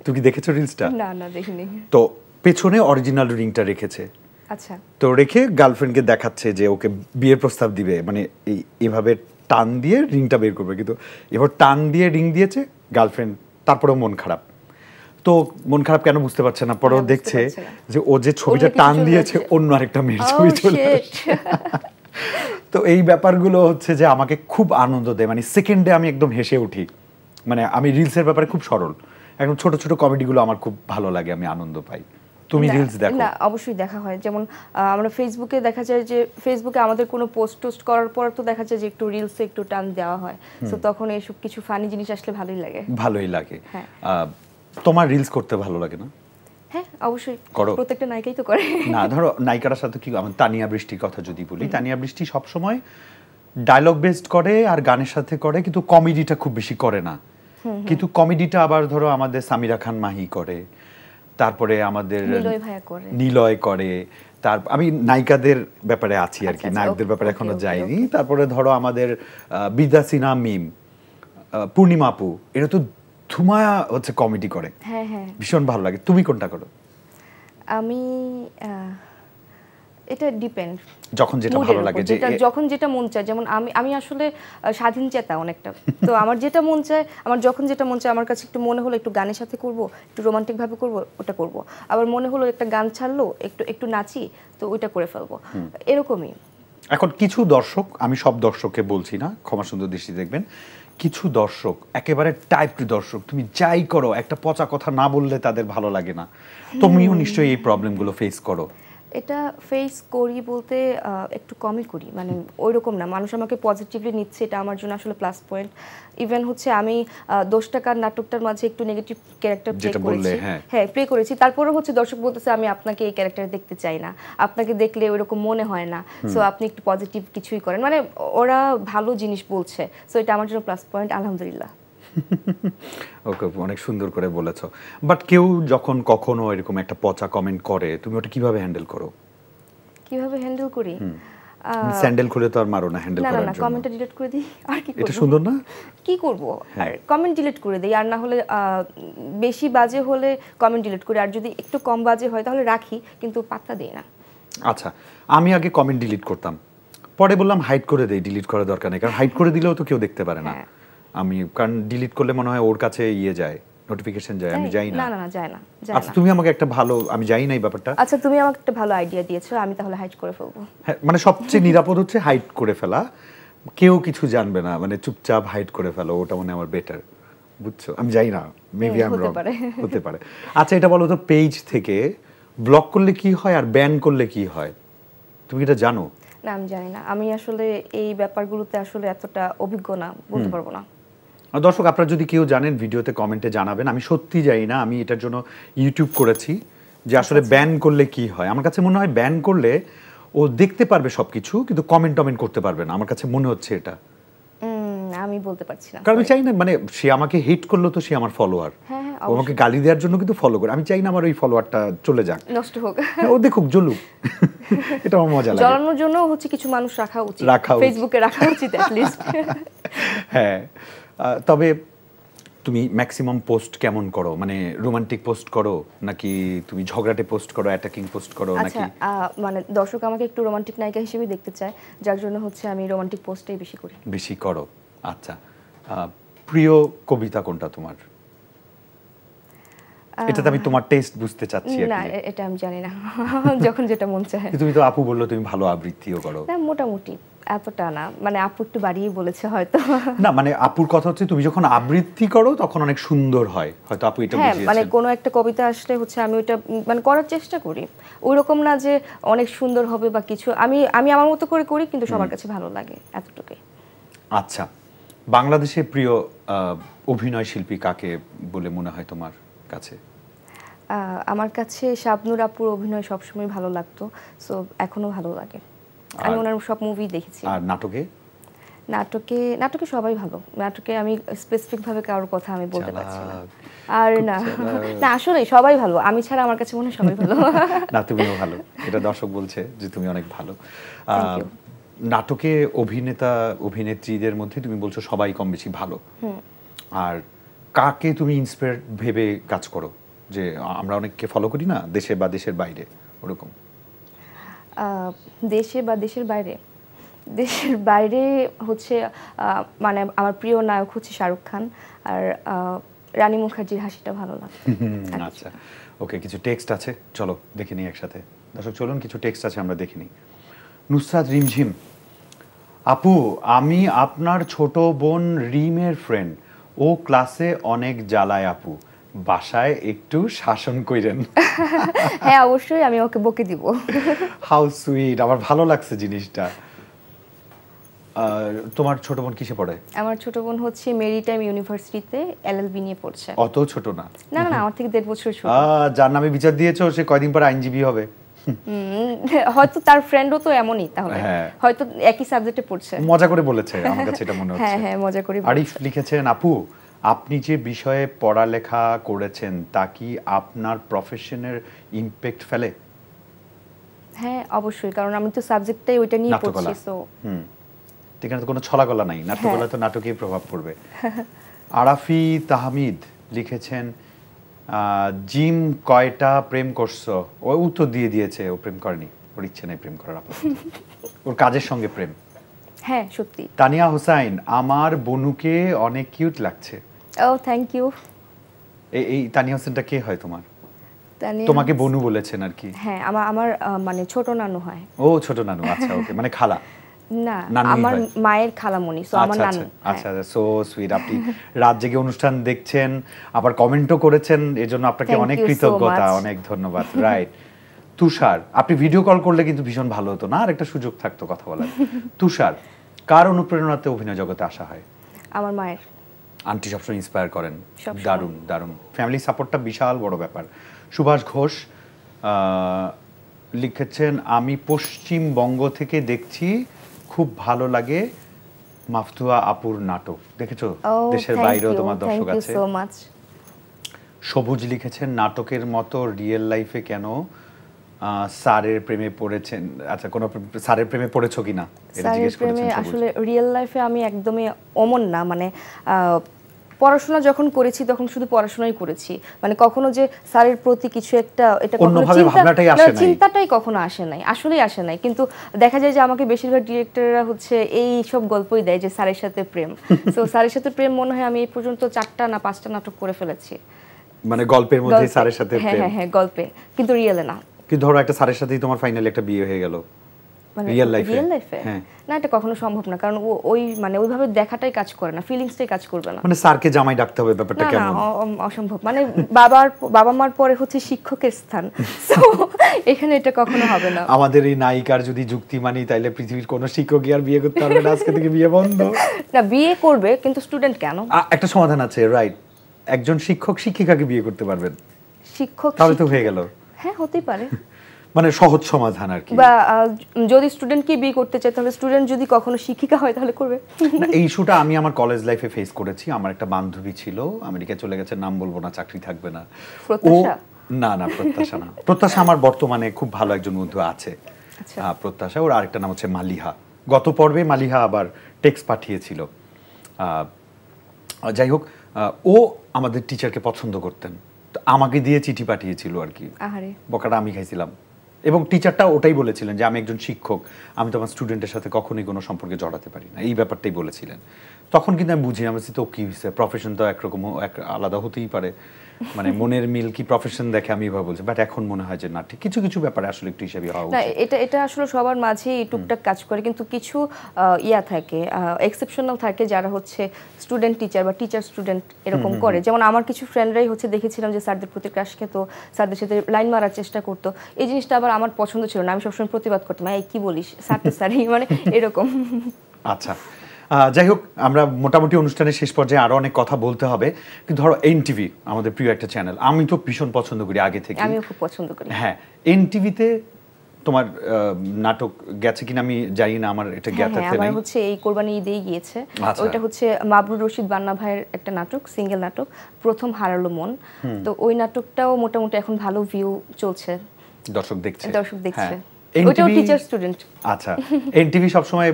তুমি কি দেখেছো রিলসটা? না না দেখিনি। তো পেছনে অরিজিনাল রিংটা রেখেছে। আচ্ছা। তো রেখে গার্লফ্রেন্ডকে দেখাচ্ছে যে ওকে বিয়ের প্রস্তাব দিবে, মানে এইভাবে টান দিয়ে রিংটা বের করবে, কিন্তু এবার টান দিয়ে রিং দিয়েছে গার্লফ্রেন্ড, তারপরেও মন খারাপ। তো মন খারাপ কেন বুঝতে পারছে না, পরেও দেখছে যে ও যে ছবিটা টান দিয়েছে অন্য আরেকটা মেয়ের ছবি চলে আসছে। তো এই ব্যাপারগুলো হচ্ছে যে আমাকে খুব আনন্দ দেয়, মানে সেকেন্ডে আমি একদম হেসে উঠি। মানে আমি রিলসের ব্যাপারে খুব সরল, একদম ছোট ছোট কমেডিগুলো আমার খুব ভালো লাগে, আমি আনন্দ পাই। তুমি রিলস দেখো? না অবশ্যই দেখা হয়। যেমন আমরা ফেসবুকে দেখা যায় যে ফেসবুকে আমাদের কোনো পোস্ট করার পর তো দেখা যায় যে একটু রিলসে একটু টান দেওয়া হয়, তো তখন এইসব কিছু ফানি জিনিস আসলে ভালোই লাগে। ভালোই লাগে। তোমার রিলস করতে ভালো লাগে না? হ্যাঁ অবশ্যই, করো। প্রত্যেকটা নায়িকাই তো করে। না ধরো নায়িকার সাথে কি, আমার তানিয়া বৃষ্টির কথা যদি বলি, তানিয়া বৃষ্টি সব সময় ডায়লগ বেসড করে আর গানের সাথে করে, কিন্তু কমেডিটা খুব বেশি করে না। কিন্তু কমেডিটা আবার ধরো আমাদের সামিরা খান মাহি করে, তারপরে আমাদের নিলয় করে। আমি নায়িকাদের ব্যাপারে আছি আর কি, নায়কদের ব্যাপারে এখনো যাইনি। তারপরে ধরো আমাদের বিদ্যা সিনহা, মিম, পূর্ণিমা আপু, এরা তো ধুমায়া হচ্ছে কমেডি করে। হ্যাঁ হ্যাঁ, ভীষণ ভালো লাগে। তুমি কোনটা করো? আমি এটা ডিপেন্ড, যখন যেটা ভালো লাগে, যখন যেটা মন চায়। যেমন আমি আসলে স্বাধীন চেতা অনেকটা, তো আমার যেটা মন চায়, আমার যখন যেটা মন চায়, আমার কাছে একটু মনে হলো একটু গানের সাথে করব, একটু রোমান্টিক ভাবে করব, ওটা করব। আবার মনে হলো একটা গান ছাড়লো, একটু নাচি, তো ওইটা করে ফেলবো, এরকমই। এখন কিছু দর্শক, আমি সব দর্শককে বলছি না, ক্ষমা সুন্দর দৃষ্টি দেখবেন, কিছু দর্শক একেবারে টাইপ দর্শক, তুমি যাই করো একটা পচা কথা না বললে তাদের ভালো লাগে না। তুমিও নিশ্চয়ই এই প্রবলেমগুলো ফেস করো। এটা ফেস করি বলতে একটু কমই করি, মানে ওইরকম না। মানুষ আমাকে পজিটিভলি নিচ্ছে, এটা আমার জন্য আসলে প্লাস পয়েন্ট। ইভেন হচ্ছে আমি 10 টাকার নাটকটার মাঝে একটু নেগেটিভ ক্যারেক্টার প্লে করেছি, হ্যাঁ প্লে করেছি, তারপরে হচ্ছে দর্শক বলতেছে আমি আপনাকে এই ক্যারেক্টারে দেখতে চাই না, আপনাকে দেখলে ওইরকম মনে হয় না, সো আপনি একটু পজিটিভ কিছুই করেন, মানে ওরা ভালো জিনিস বলছে, সো এটা আমার জন্য প্লাস পয়েন্ট, আলহামদুলিল্লাহ। ওকে, অনেক সুন্দর করে বলেছো। বাট কেউ যখন কখনো এরকম একটা পচা কমেন্ট করে, তুমি ওটা কিভাবে হ্যান্ডেল করো? কিভাবে হ্যান্ডেল করি? স্যান্ডেল খুলে তো আর মারো না হ্যান্ডেল করার জন্য। না, কমেন্টটা ডিলিট করে দিই, আর কি করব? এটা সুন্দর না? কি করব? আর কমেন্ট ডিলিট করে দেই, আর না হলে বেশি বাজে হলে কমেন্ট ডিলিট করি, আর যদি একটু কম বাজে হয় তাহলে রাখি, কিন্তু পাত্তা দেই না। আচ্ছা, আমি আগে কমেন্ট ডিলিট করতাম, পরে বললাম হাইড করে দেই, ডিলিট করার দরকার নেই, কারণ হাইড করে দিলেও তো কেউ দেখতে পারে না। আমি কারণ ডিলিট করলে মনে হয় ওর কাছে যায়, নোটিফিকেশন যায়, আমি যাই না। না যায় না। আচ্ছা, তুমি আমাকে একটা ভালো, আমি জানি না এই ব্যাপারটা। আচ্ছা, তুমি আমাকে একটা ভালো আইডিয়া দিয়েছো, আমি তাহলে হাইড করে ফেলবো। হ্যাঁ, মানে সবচেয়ে নিরাপদ হচ্ছে হাইড করে ফেলা, কেউ কিছু জানবে না, মানে চুপচাপ হাইড করে ফেলো, ওটা মনে আমার বেটার, বুঝছো? আমি জানি না, মেবি আই এম রং, হতে পারে। আচ্ছা, এটা বলো তো, পেজ থেকে ব্লক করলে কি হয় আর ব্যান করলে কি হয়, তুমি এটা জানো? না, আমি জানি না, আমি আসলে এই ব্যাপারগুলোতে আসলে এতটা অভিজ্ঞ না, বলতে পারবো না। দর্শক, আপনারা যদি কেউ জানেন ভিডিওতে কমেন্টে জানাবেন। আমি সত্যি জানি না, আমি এটার জন্য ইউটিউব করেছি যে আসলে ব্যান করলে কি হয়। আমার কাছে মনে হয় ব্যান করলে ও দেখতে পারবে সবকিছু, কিন্তু কমেন্ট করতে পারবে না, আমার কাছে মনে হচ্ছে এটা। আমি বলতে পারছি না, কারণ আমি চাই না, মানে সে আমাকে হেট করলো তো সে আমার ফলোয়ার, ও আমাকে গালি দেওয়ার জন্য কিন্তু ফলো করে, আমি চাই না আমার ওই ফলোয়ারটা চলে যাক, নষ্ট হোক, ও দেখুক, জ্বলুক, এটা আমার মজা লাগে। জ্বলানোর জন্য হচ্ছে কিছু মানুষ রাখা উচিত, ফেসবুকে রাখা উচিত অ্যাট লিস্ট। হ্যাঁ, তবে তুমি ম্যাক্সিমাম পোস্ট কেমন করো? মানে রোমান্টিক পোস্ট করো নাকি তুমি ঝগড়াটে পোস্ট করো, অ্যাটাকিং পোস্ট করো নাকি? মানে দর্শক আমাকে একটু রোমান্টিক নায়িকা হিসেবে দেখতে চায়, যার জন্য হচ্ছে আমি রোমান্টিক পোস্টটাই বেশি করো। আচ্ছা, প্রিয় কবিতা কোনটা তোমার? এটাতে আমি তোমার টেস্ট বুঝতে চাচ্ছি। না, এটা আমি জানি না, যখন যেটা মন চায়। তুমি তো আপু বললো তুমি ভালো আবৃত্তিও করো। না, মোটামুটি, এতটা না, মানে আপু একটু বাড়িয়ে বলেছে হয়তো। না, মানে আপুর কথা হচ্ছে তুমি যখন আবৃত্তি করো তখন অনেক সুন্দর হয়, হয়তো আপু এটা বুঝিয়েছেন। মানে কোনো একটা কবিতা আসলে হচ্ছে আমি ওইটা মানে করার চেষ্টা করি, ওইরকম না যে অনেক সুন্দর হবে বা কিছু, আমি আমার মতো করে করি, কিন্তু সবার কাছে ভালো লাগে, এতটুকুই। আচ্ছা, বাংলাদেশের প্রিয় অভিনয় শিল্পী কাকে বলে মনে হয় তোমার কাছে? আমার কাছে শাবনূর আপুর অভিনয় সবসময় ভালো লাগতো, সো এখনো ভালো লাগে। আমি ওনার সব মুভি দেখেছি। আর নাটকে? নাটকে সবাই ভালো। নাটকে আমি স্পেসিফিক ভাবে কারোর কথা আমি বলতে পারছি না। আর না আসলে সবাই ভালো, আমি ছাড়া আমার কাছে মনে হয় সবাই ভালো। না, তুমিও ভালো, এটা দর্শক বলছে যে তুমি অনেক ভালো। নাটকে অভিনেত্রীদের মধ্যে তুমি বলছো সবাই কম বেশি ভালো, আর কাকে তুমি ইন্সপায়ার ভেবে কাজ করো? যে আমরা অনেককে ফলো করি না, দেশে বা দেশের বাইরে, ওরকম। দেশে বা দেশের বাইরে? দেশের বাইরে হচ্ছে মানে আমার প্রিয় নায়ক হচ্ছে শাহরুখ খান, আর রানী মুখার্জির হাসিটা ভালো লাগে। আচ্ছা, ওকে, কিছু টেক্সট আছে, চলো দেখে নিই একসাথে। দর্শক চলুন, কিছু টেক্সট আছে, আমরা দেখে নিই। নুসরাত রিমঝিম, আপু আমি আপনার ছোট বোন রিমের ফ্রেন্ড, ও ক্লাসে অনেক জ্বালায় আপু, বাসায় একটু শাসন কইরেন। হ্যাঁ অবশ্যই, আমি ওকে বকে দিব। হাউ সুইট, আমার ভালো লাগছে জিনিসটা। তোমার ছোট বোন কিসে পড়ে? আমার ছোট বোন হচ্ছে মেরিটাইম ইউনিভার্সিটিতে এলএলবি নিয়ে পড়ছে। অত ছোট না? না না, আমার থেকে 1.5 বছর ছোট। যার নামে বিচার দিয়েছো সে কয়দিন পর আইনজীবী হবে। হয়তো তার ফ্রেন্ডও তো এমনই, তাহলে হয়তো একই সাবজেক্টে পড়ছে। মজা করে বলেছে, আমার কাছে এটা মনে হচ্ছে। হ্যাঁ হ্যাঁ, মজা করে। আরিফ লিখেছেন, আপু আপনি যে বিষয়ে পড়ালেখা করেছেন তা কি আপনার প্রফেশনের ইমপ্যাক্ট ফেলে? হ্যাঁ অবশ্যই, কারণ আমি তো সাবজেক্টটাই ওইটা নিয়ে পড়ছি। সো এখানে তো কোনো ছলাগলা নাই, নাট্যকলা তো নাটকেই প্রভাব পড়বে। আরাফি তাহমিদ লিখেছেন, জিম কয়টা প্রেম করছো? ও উত্তর দিয়ে দিয়েছে, ও প্রেম করেনি, ওর ইচ্ছে নেই প্রেম করার, ওর কাজের সঙ্গে প্রেম। হ্যাঁ সত্যি। তানিয়া হোসাইন, আমার বনুকে অনেক কিউট লাগছে। ও থ্যাংক ইউ। এই তানিয়া হোসেনটা কে হয় তোমার? তোমাকে বনু বলেছেন আর কি? হ্যাঁ, আমার মানে ছোট নানু হয়। ও ছোট নানু, আচ্ছা ওকে, মানে খালা না, আমার মায়ের খালামণি, সো আমার নানু। আচ্ছা, সো সুইট। আপনি রাত জেগে অনুষ্ঠান দেখছেন, আবার কমেন্টও করেছেন, এজন্য আপনাকে অনেক কৃতজ্ঞতা, অনেক ধন্যবাদ। রাইট। তুষার, আপনি ভিডিও কল করলে কিন্তু ভীষণ ভালো হতো না, আর একটা সুযোগ থাকতো কথা বলার। তুষার, কার অনুপ্রেরণাতে অভিনয় জগতে আসা হয়? আমার মায়ের। আন্টি সবসময় ইন্সপায়ার করেন। দারুণ দারুণ, ফ্যামিলি সাপোর্টটা বিশাল বড় ব্যাপার। সুভাষ ঘোষ লিখেছেন, আমি পশ্চিমবঙ্গ থেকে দেখছি, খুব ভালো লাগে মাফতুহা আপুর নাটক। দেখেছো? দেশের বাইরেও তোমার দর্শক আছে। সবুজ লিখেছেন, নাটকের মতো রিয়েল লাইফে কেন স্যারের প্রেমে পড়েছেন? আচ্ছা, কোন স্যারের প্রেমে পড়েছো কিনা এটা জিজ্ঞেস করেছেন। আসলে রিয়েল লাইফে আমি একদমই অমন না, মানে পড়াশোনা যখন করেছি তখন শুধু পড়াশোনাই করেছি, মানে কখনো যে স্যারের প্রতি কিছু একটা এটা চিন্তাটাই কখনো আসে নাই, আসলেই আসে নাই। কিন্তু দেখা যায় যে আমাকে বেশিরভাগ ডিরেক্টররা হচ্ছে এই সব গল্পই দেয় যে স্যারের সাথে প্রেম। তো স্যারের সাথে প্রেম মনে হয় আমি এই পর্যন্ত 4টা না 5টা নাটক করে ফেলেছি, মানে গল্পের মধ্যে স্যারের সাথে প্রেম। হ্যাঁ হ্যাঁ, গল্পে, কিন্তু রিয়েলে না। কি ধরো একটা স্যারের সাথেই তোমার ফাইনালি একটা বিয়ে হয়ে গেল, রিয়েল লাইফে? না, এটা কখনো সম্ভব না, কারণ ওই মানে ওইভাবে দেখাটাই কাজ করে না, ফিলিংসটাই কাজ করবে না। মানে স্যারকে জামাই ডাকতে হবে, ব্যাপারটা কেমন? অসম্ভব। মানে বাবা মার পরে হচ্ছে শিক্ষকের স্থান, সো এখানে এটা কখনো হবে না। আমাদের এই নায়িকার যদি যুক্তি মানি, তাইলে পৃথিবীর কোনো শিক্ষকই আর বিয়ে করতে পারবে না, আজকে থেকে বিয়ে বন্ধ। না, বিয়ে করবে, কিন্তু স্টুডেন্ট কেন? একটা সমাধান আছে, রাইট। একজন শিক্ষক শিক্ষিকাকে বিয়ে করতে পারবেন, শিক্ষক তাহলে তো হয়ে গেল। হ্যাঁ, হতেই পারে, মানে সহজ সমাধান আর কি। বা যদি স্টুডেন্টকে বিয়ে করতে চায়, তাহলে স্টুডেন্ট যদি কখনো শিক্ষিকা হয় তাহলে করবে। না, এই ইস্যুটা আমি আমার কলেজ লাইফে ফেস করেছি। আমার একটা বান্ধবী ছিল, আমেরিকা চলে গেছে, নাম বলবো না, চাকরি থাকবে না। প্রত্যাশা? না, প্রত্যাশা না। প্রত্যাশা আমার বর্তমানে খুব ভালো একজন বন্ধু আছে, প্রত্যাশা। ওর আরেকটা নাম হচ্ছে মালিহা। গত পর্বে মালিহা আবার টেক্সট পাঠিয়েছিল। যাই হোক, ও আমাদের টিচারকে পছন্দ করতেন, আমাকে দিয়ে চিঠি পাঠিয়েছিল আর কি। বকাটা আমি খাইছিলাম, এবং টিচারটা ওটাই বলেছিলেন যে আমি একজন শিক্ষক, আমি তো আমার স্টুডেন্টের সাথে কখনোই কোনো সম্পর্কে জড়াতে পারি না, এই ব্যাপারটাই বলেছিলেন। তখন কিন্তু আমি বুঝি, আমার তো কি হয়েছে, প্রফেশন তো একরকম আলাদা হতেই পারে, মানে মনের মিল কি প্রফেশন দেখে আমি এভাবে বলছি। বাট এখন মনে হয় যে না, ঠিক কিছু কিছু ব্যাপারে আসলে একটু হিসাবই হওয়া উচিত। এটা আসলে সবার মাঝেই টুকটাক কাজ করে, কিন্তু কিছু ইয়া থাকে, এক্সেপশনাল থাকে, যারা হচ্ছে স্টুডেন্ট টিচার বা টিচার স্টুডেন্ট এরকম করে। যেমন আমার কিছু ফ্রেন্ডরাই হচ্ছে দেখেছিলাম যে স্যারদের প্রতি ক্রাশ খেত, স্যারদের সাথে লাইন মারার চেষ্টা করতো। এই জিনিসটা আবার আমার পছন্দ ছিল না, আমি সবসময় প্রতিবাদ করতাম, এই কি বলিস, স্যার তো স্যারই, মানে এরকম। আচ্ছা, যাই হোক, আমরা মোটামুটি অনুষ্ঠানের শেষ পর্যায়ে আরো অনেক কথা বলতে হবে, কিন্তু ধরো এনটিভি আমাদের প্রিয় একটা চ্যানেল, আমি তো ভীষণ পছন্দ করি আগে থেকে। আমিও খুব পছন্দ করি। হ্যাঁ, এনটিভিতে তোমার নাটক গেছে কিনা আমি জানি না, আমার এটা জ্ঞাত আছে আমার নাই। হচ্ছে এই কোরবানি ঈদেই গিয়েছে। আচ্ছা। ওইটা হচ্ছে মাবরুর রশিদ বান্না ভাইয়ের একটা নাটক, সিঙ্গেল নাটক, প্রথম হারালো মন। তো ওই নাটকটাও মোটামুটি এখন ভালো ভিউ চলছে, দর্শক দেখছে। হ্যাঁ, ওইটাও টিচার স্টুডেন্ট। আচ্ছা, এনটিভি সবসময়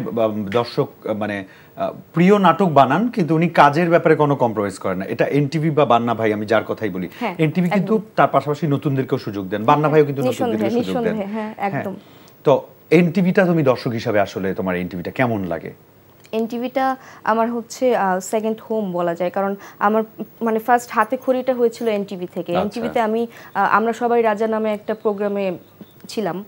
দর্শক মানে প্রিয় নাটক বানান, কিন্তু উনি কাজের ব্যাপারে কোনো কম্প্রোমাইজ করেন না। এটা এনটিভি বা বান্না ভাই, আমি যার কথাই বলি, এনটিভি কিন্তু তার পাশাপাশি নতুনদেরকেও সুযোগ দেন, বান্না ভাইও কিন্তু নতুনদেরকে সুযোগ দেন। হ্যাঁ, একদম। তো এনটিভিটা তুমি দর্শক হিসাবে আসলে তোমার এনটিভিটা কেমন লাগে? এনটিভিটা আমার হচ্ছে সেকেন্ড হোম বলা যায়, কারণ আমার মানে ফার্স্ট হাতে খড়িটা হয়েছিল এনটিভি থেকে। এনটিভিতে আমি আমরা সবাই রাজা নামে একটা প্রোগ্রামে ছিলাম,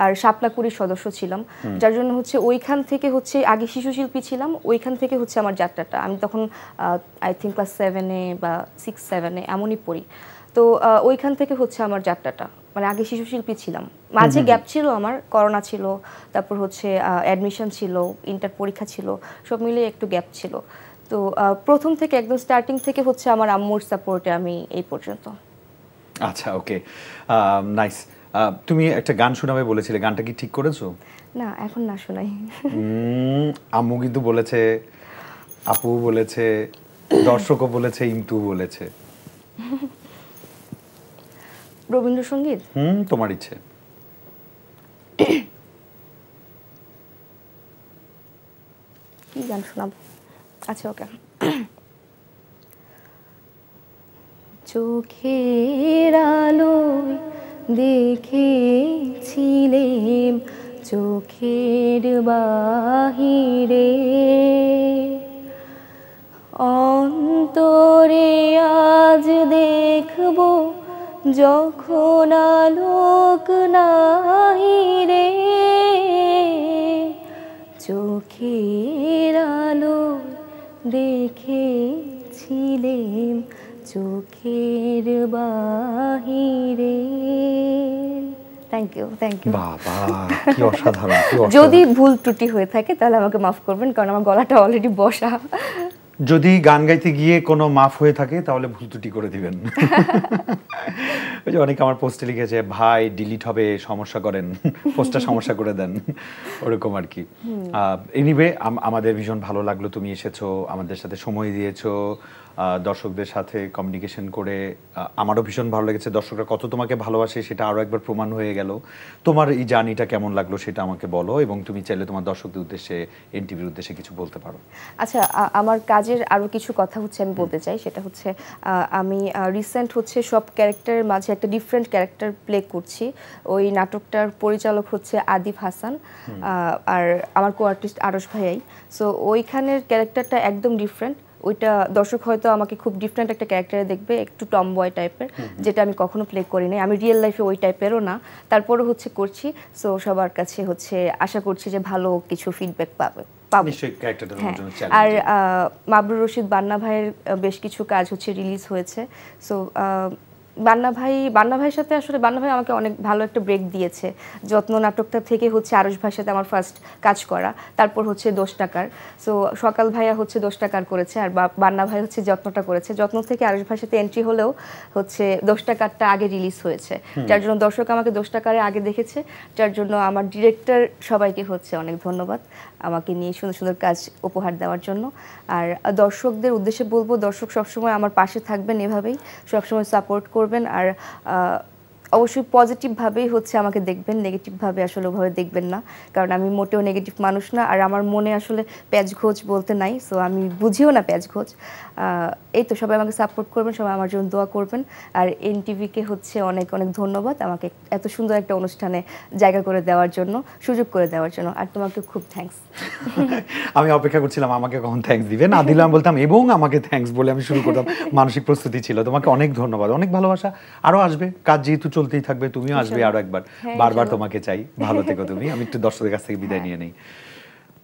আর শাপলাকুড়ির সদস্য ছিলাম, যার জন্য হচ্ছে ওইখান থেকে হচ্ছে আগে শিশু শিল্পী ছিলাম, ওইখান থেকে হচ্ছে আমার যাত্রাটা। আমি তখন আই থিঙ্ক ক্লাস 7-এ বা 6-7-এ এমনই পড়ি। তো ওইখান থেকে হচ্ছে আমার যাত্রাটা, মানে আগে শিশু শিল্পী ছিলাম, মাঝে গ্যাপ ছিল, আমার করোনা ছিল, তারপর হচ্ছে অ্যাডমিশন ছিল, ইন্টার পরীক্ষা ছিল, সব মিলিয়ে একটু গ্যাপ ছিল। তো প্রথম থেকে একদম স্টার্টিং থেকে হচ্ছে আমার আম্মুর সাপোর্টে আমি এই পর্যন্ত। আচ্ছা, ওকে, নাইস। তুমি একটা গান শোনাবে বলেছিলে, গানটা কি ঠিক করেছো? না, এখন না শোনাই। আম্মু কিন্তু বলেছে, আপু বলেছে, দর্শকও বলেছে, ইমতু বলেছে। রবীন্দ্রসঙ্গীত? তোমার ইচ্ছে। কি গান শোনাবো? আচ্ছা, ওকে। চোখের আলোয় দেখেছিলেম চোখের বাহিরে, অন্তরে আজ দেখব যখন আলোক নাহিরে, চোখের আলোয় দেখেছিলেম চোখের বাহিরে। Thank you. বাবা, কি অসাধারণ! যদি ভুল ত্রুটি হয়ে থাকে তাহলে আমাকে মাফ করবেন, কারণ আমার গলাটা অলরেডি বসা। যদি গান গাইতে গিয়ে কোনো মাফ হয়ে থাকে তাহলে ভুল ত্রুটি করে দিবেন। ওই যে অনেকে আমার পোস্টে লিখেছে, ভাই ডিলিট হবে, সমস্যা করেন, পোস্টটা সমস্যা করে দেন, ওরকম আর কি। এনিওয়ে, আমাদের ভীষণ ভালো লাগলো তুমি এসেছো, আমাদের সাথে সময় দিয়েছো, দর্শকদের সাথে কমিউনিকেশন করে আমারও ভীষণ ভালো লেগেছে। দর্শকরা কত তোমাকে ভালোবাসে সেটা আরও একবার প্রমাণ হয়ে গেল। তোমার এই জার্নিটা কেমন লাগলো সেটা আমাকে বলো, এবং তুমি চাইলে তোমার দর্শকদের উদ্দেশ্যে, এনটিভির উদ্দেশ্যে কিছু বলতে পারো। আচ্ছা, আমার কাজের আরও কিছু কথা হচ্ছে আমি বলতে চাই, সেটা হচ্ছে আমি রিসেন্ট হচ্ছে সব ক্যারেক্টারের মাঝে একটা ডিফারেন্ট ক্যারেক্টার প্লে করছি। ওই নাটকটার পরিচালক হচ্ছে আদিফ হাসান, আর আমার কো আর্টিস্ট আরশ ভাইয়াই। সো ওইখানের ক্যারেক্টারটা একদম ডিফারেন্ট। ওইটা দর্শক হয়তো আমাকে খুব ডিফারেন্ট একটা ক্যারেক্টারে দেখবে, একটু টম বয় টাইপের, যেটা আমি কখনো প্লে করি নাই। আমি রিয়েল লাইফে ওই টাইপেরও না, তারপরও হচ্ছে করছি। সো সবার কাছে হচ্ছে আশা করছি যে ভালো কিছু ফিডব্যাক পাবো। আর মাবরুর রশিদ বান্না ভাইয়ের বেশ কিছু কাজ হচ্ছে রিলিজ হয়েছে। সো বান্না ভাইয়ের সাথে আসলে বান্না ভাই আমাকে অনেক ভালো একটা ব্রেক দিয়েছে। যত্ন নাটকটা থেকে হচ্ছে আরশ ভাইয়ের সাথে আমার ফার্স্ট কাজ করা, তারপর হচ্ছে 10 টাকার। সো সকাল ভাইয়া হচ্ছে 10 টাকার করেছে, আর বান্না ভাই হচ্ছে যত্নটা করেছে। যত্ন থেকে আরশ ভাইয়ের সাথে এন্ট্রি হলেও হচ্ছে 10 টাকারটা আগে রিলিজ হয়েছে, যার জন্য দর্শক আমাকে 10 টাকারে আগে দেখেছে। যার জন্য আমার ডিরেক্টর সবাইকে হচ্ছে অনেক ধন্যবাদ আমাকে নিয়ে সুন্দর সুন্দর কাজ উপহার দেওয়ার জন্য। আর দর্শকদের উদ্দেশ্যে বলবো, দর্শক সবসময় আমার পাশে থাকবেন, এভাবেই সবসময় সাপোর্ট করবেন। আর অবশ্যই পজিটিভভাবেই হচ্ছে আমাকে দেখবেন, নেগেটিভভাবে আসলে ওভাবে দেখবেন না, কারণ আমি মোটেও নেগেটিভ মানুষ না, আর আমার মনে আসলে প্যাচঘোচ বলতে নাই। সো আমি বুঝিও না প্যাচঘোচ। এই তো, সবাই আমাকে সাপোর্ট করবেন, সবাই আমার জন্য দোয়া করবেন। আর এনটিভিকে হচ্ছে অনেক অনেক ধন্যবাদ আমাকে এত সুন্দর একটা অনুষ্ঠানে জায়গা করে দেওয়ার জন্য, সুযোগ করে দেওয়ার জন্য। আর তোমাকে খুব থ্যাঙ্কস। আমি অপেক্ষা করছিলাম আমাকে কখন থ্যাঙ্কস দিবে, না দিলাম বলতাম এবং আমাকে থ্যাঙ্কস বলে আমি শুরু করতাম। মানসিক প্রস্তুতি ছিল। তোমাকে অনেক ধন্যবাদ, অনেক ভালোবাসা। আরো আসবে, কাজ যেহেতু চলতেই থাকবে, তুমিও আসবে আরো একবার। বারবার তোমাকে চাই, ভালো থেকো তুমি। আমি একটু দর্শকদের কাছ থেকে বিদায় নিয়ে নেই।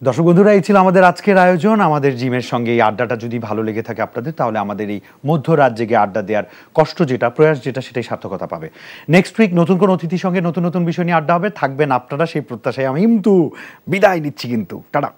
দর্শক বন্ধুরা, এই ছিল আমাদের আজকের আয়োজন। আমাদের জিমের সঙ্গে এই আড্ডাটা যদি ভালো লেগে থাকে আপনাদের, তাহলে আমাদের এই মধ্যরাত জেগে আড্ডা দেওয়ার কষ্ট যেটা, প্রয়াস যেটা, সেটাই সার্থকতা পাবে। নেক্সট উইক নতুন কোন অতিথির সঙ্গে নতুন নতুন বিষয় নিয়ে আড্ডা হবে। থাকবেন আপনারা, সেই প্রত্যাশায় আমি কিন্তু বিদায় নিচ্ছি। কিন্তু টাটা।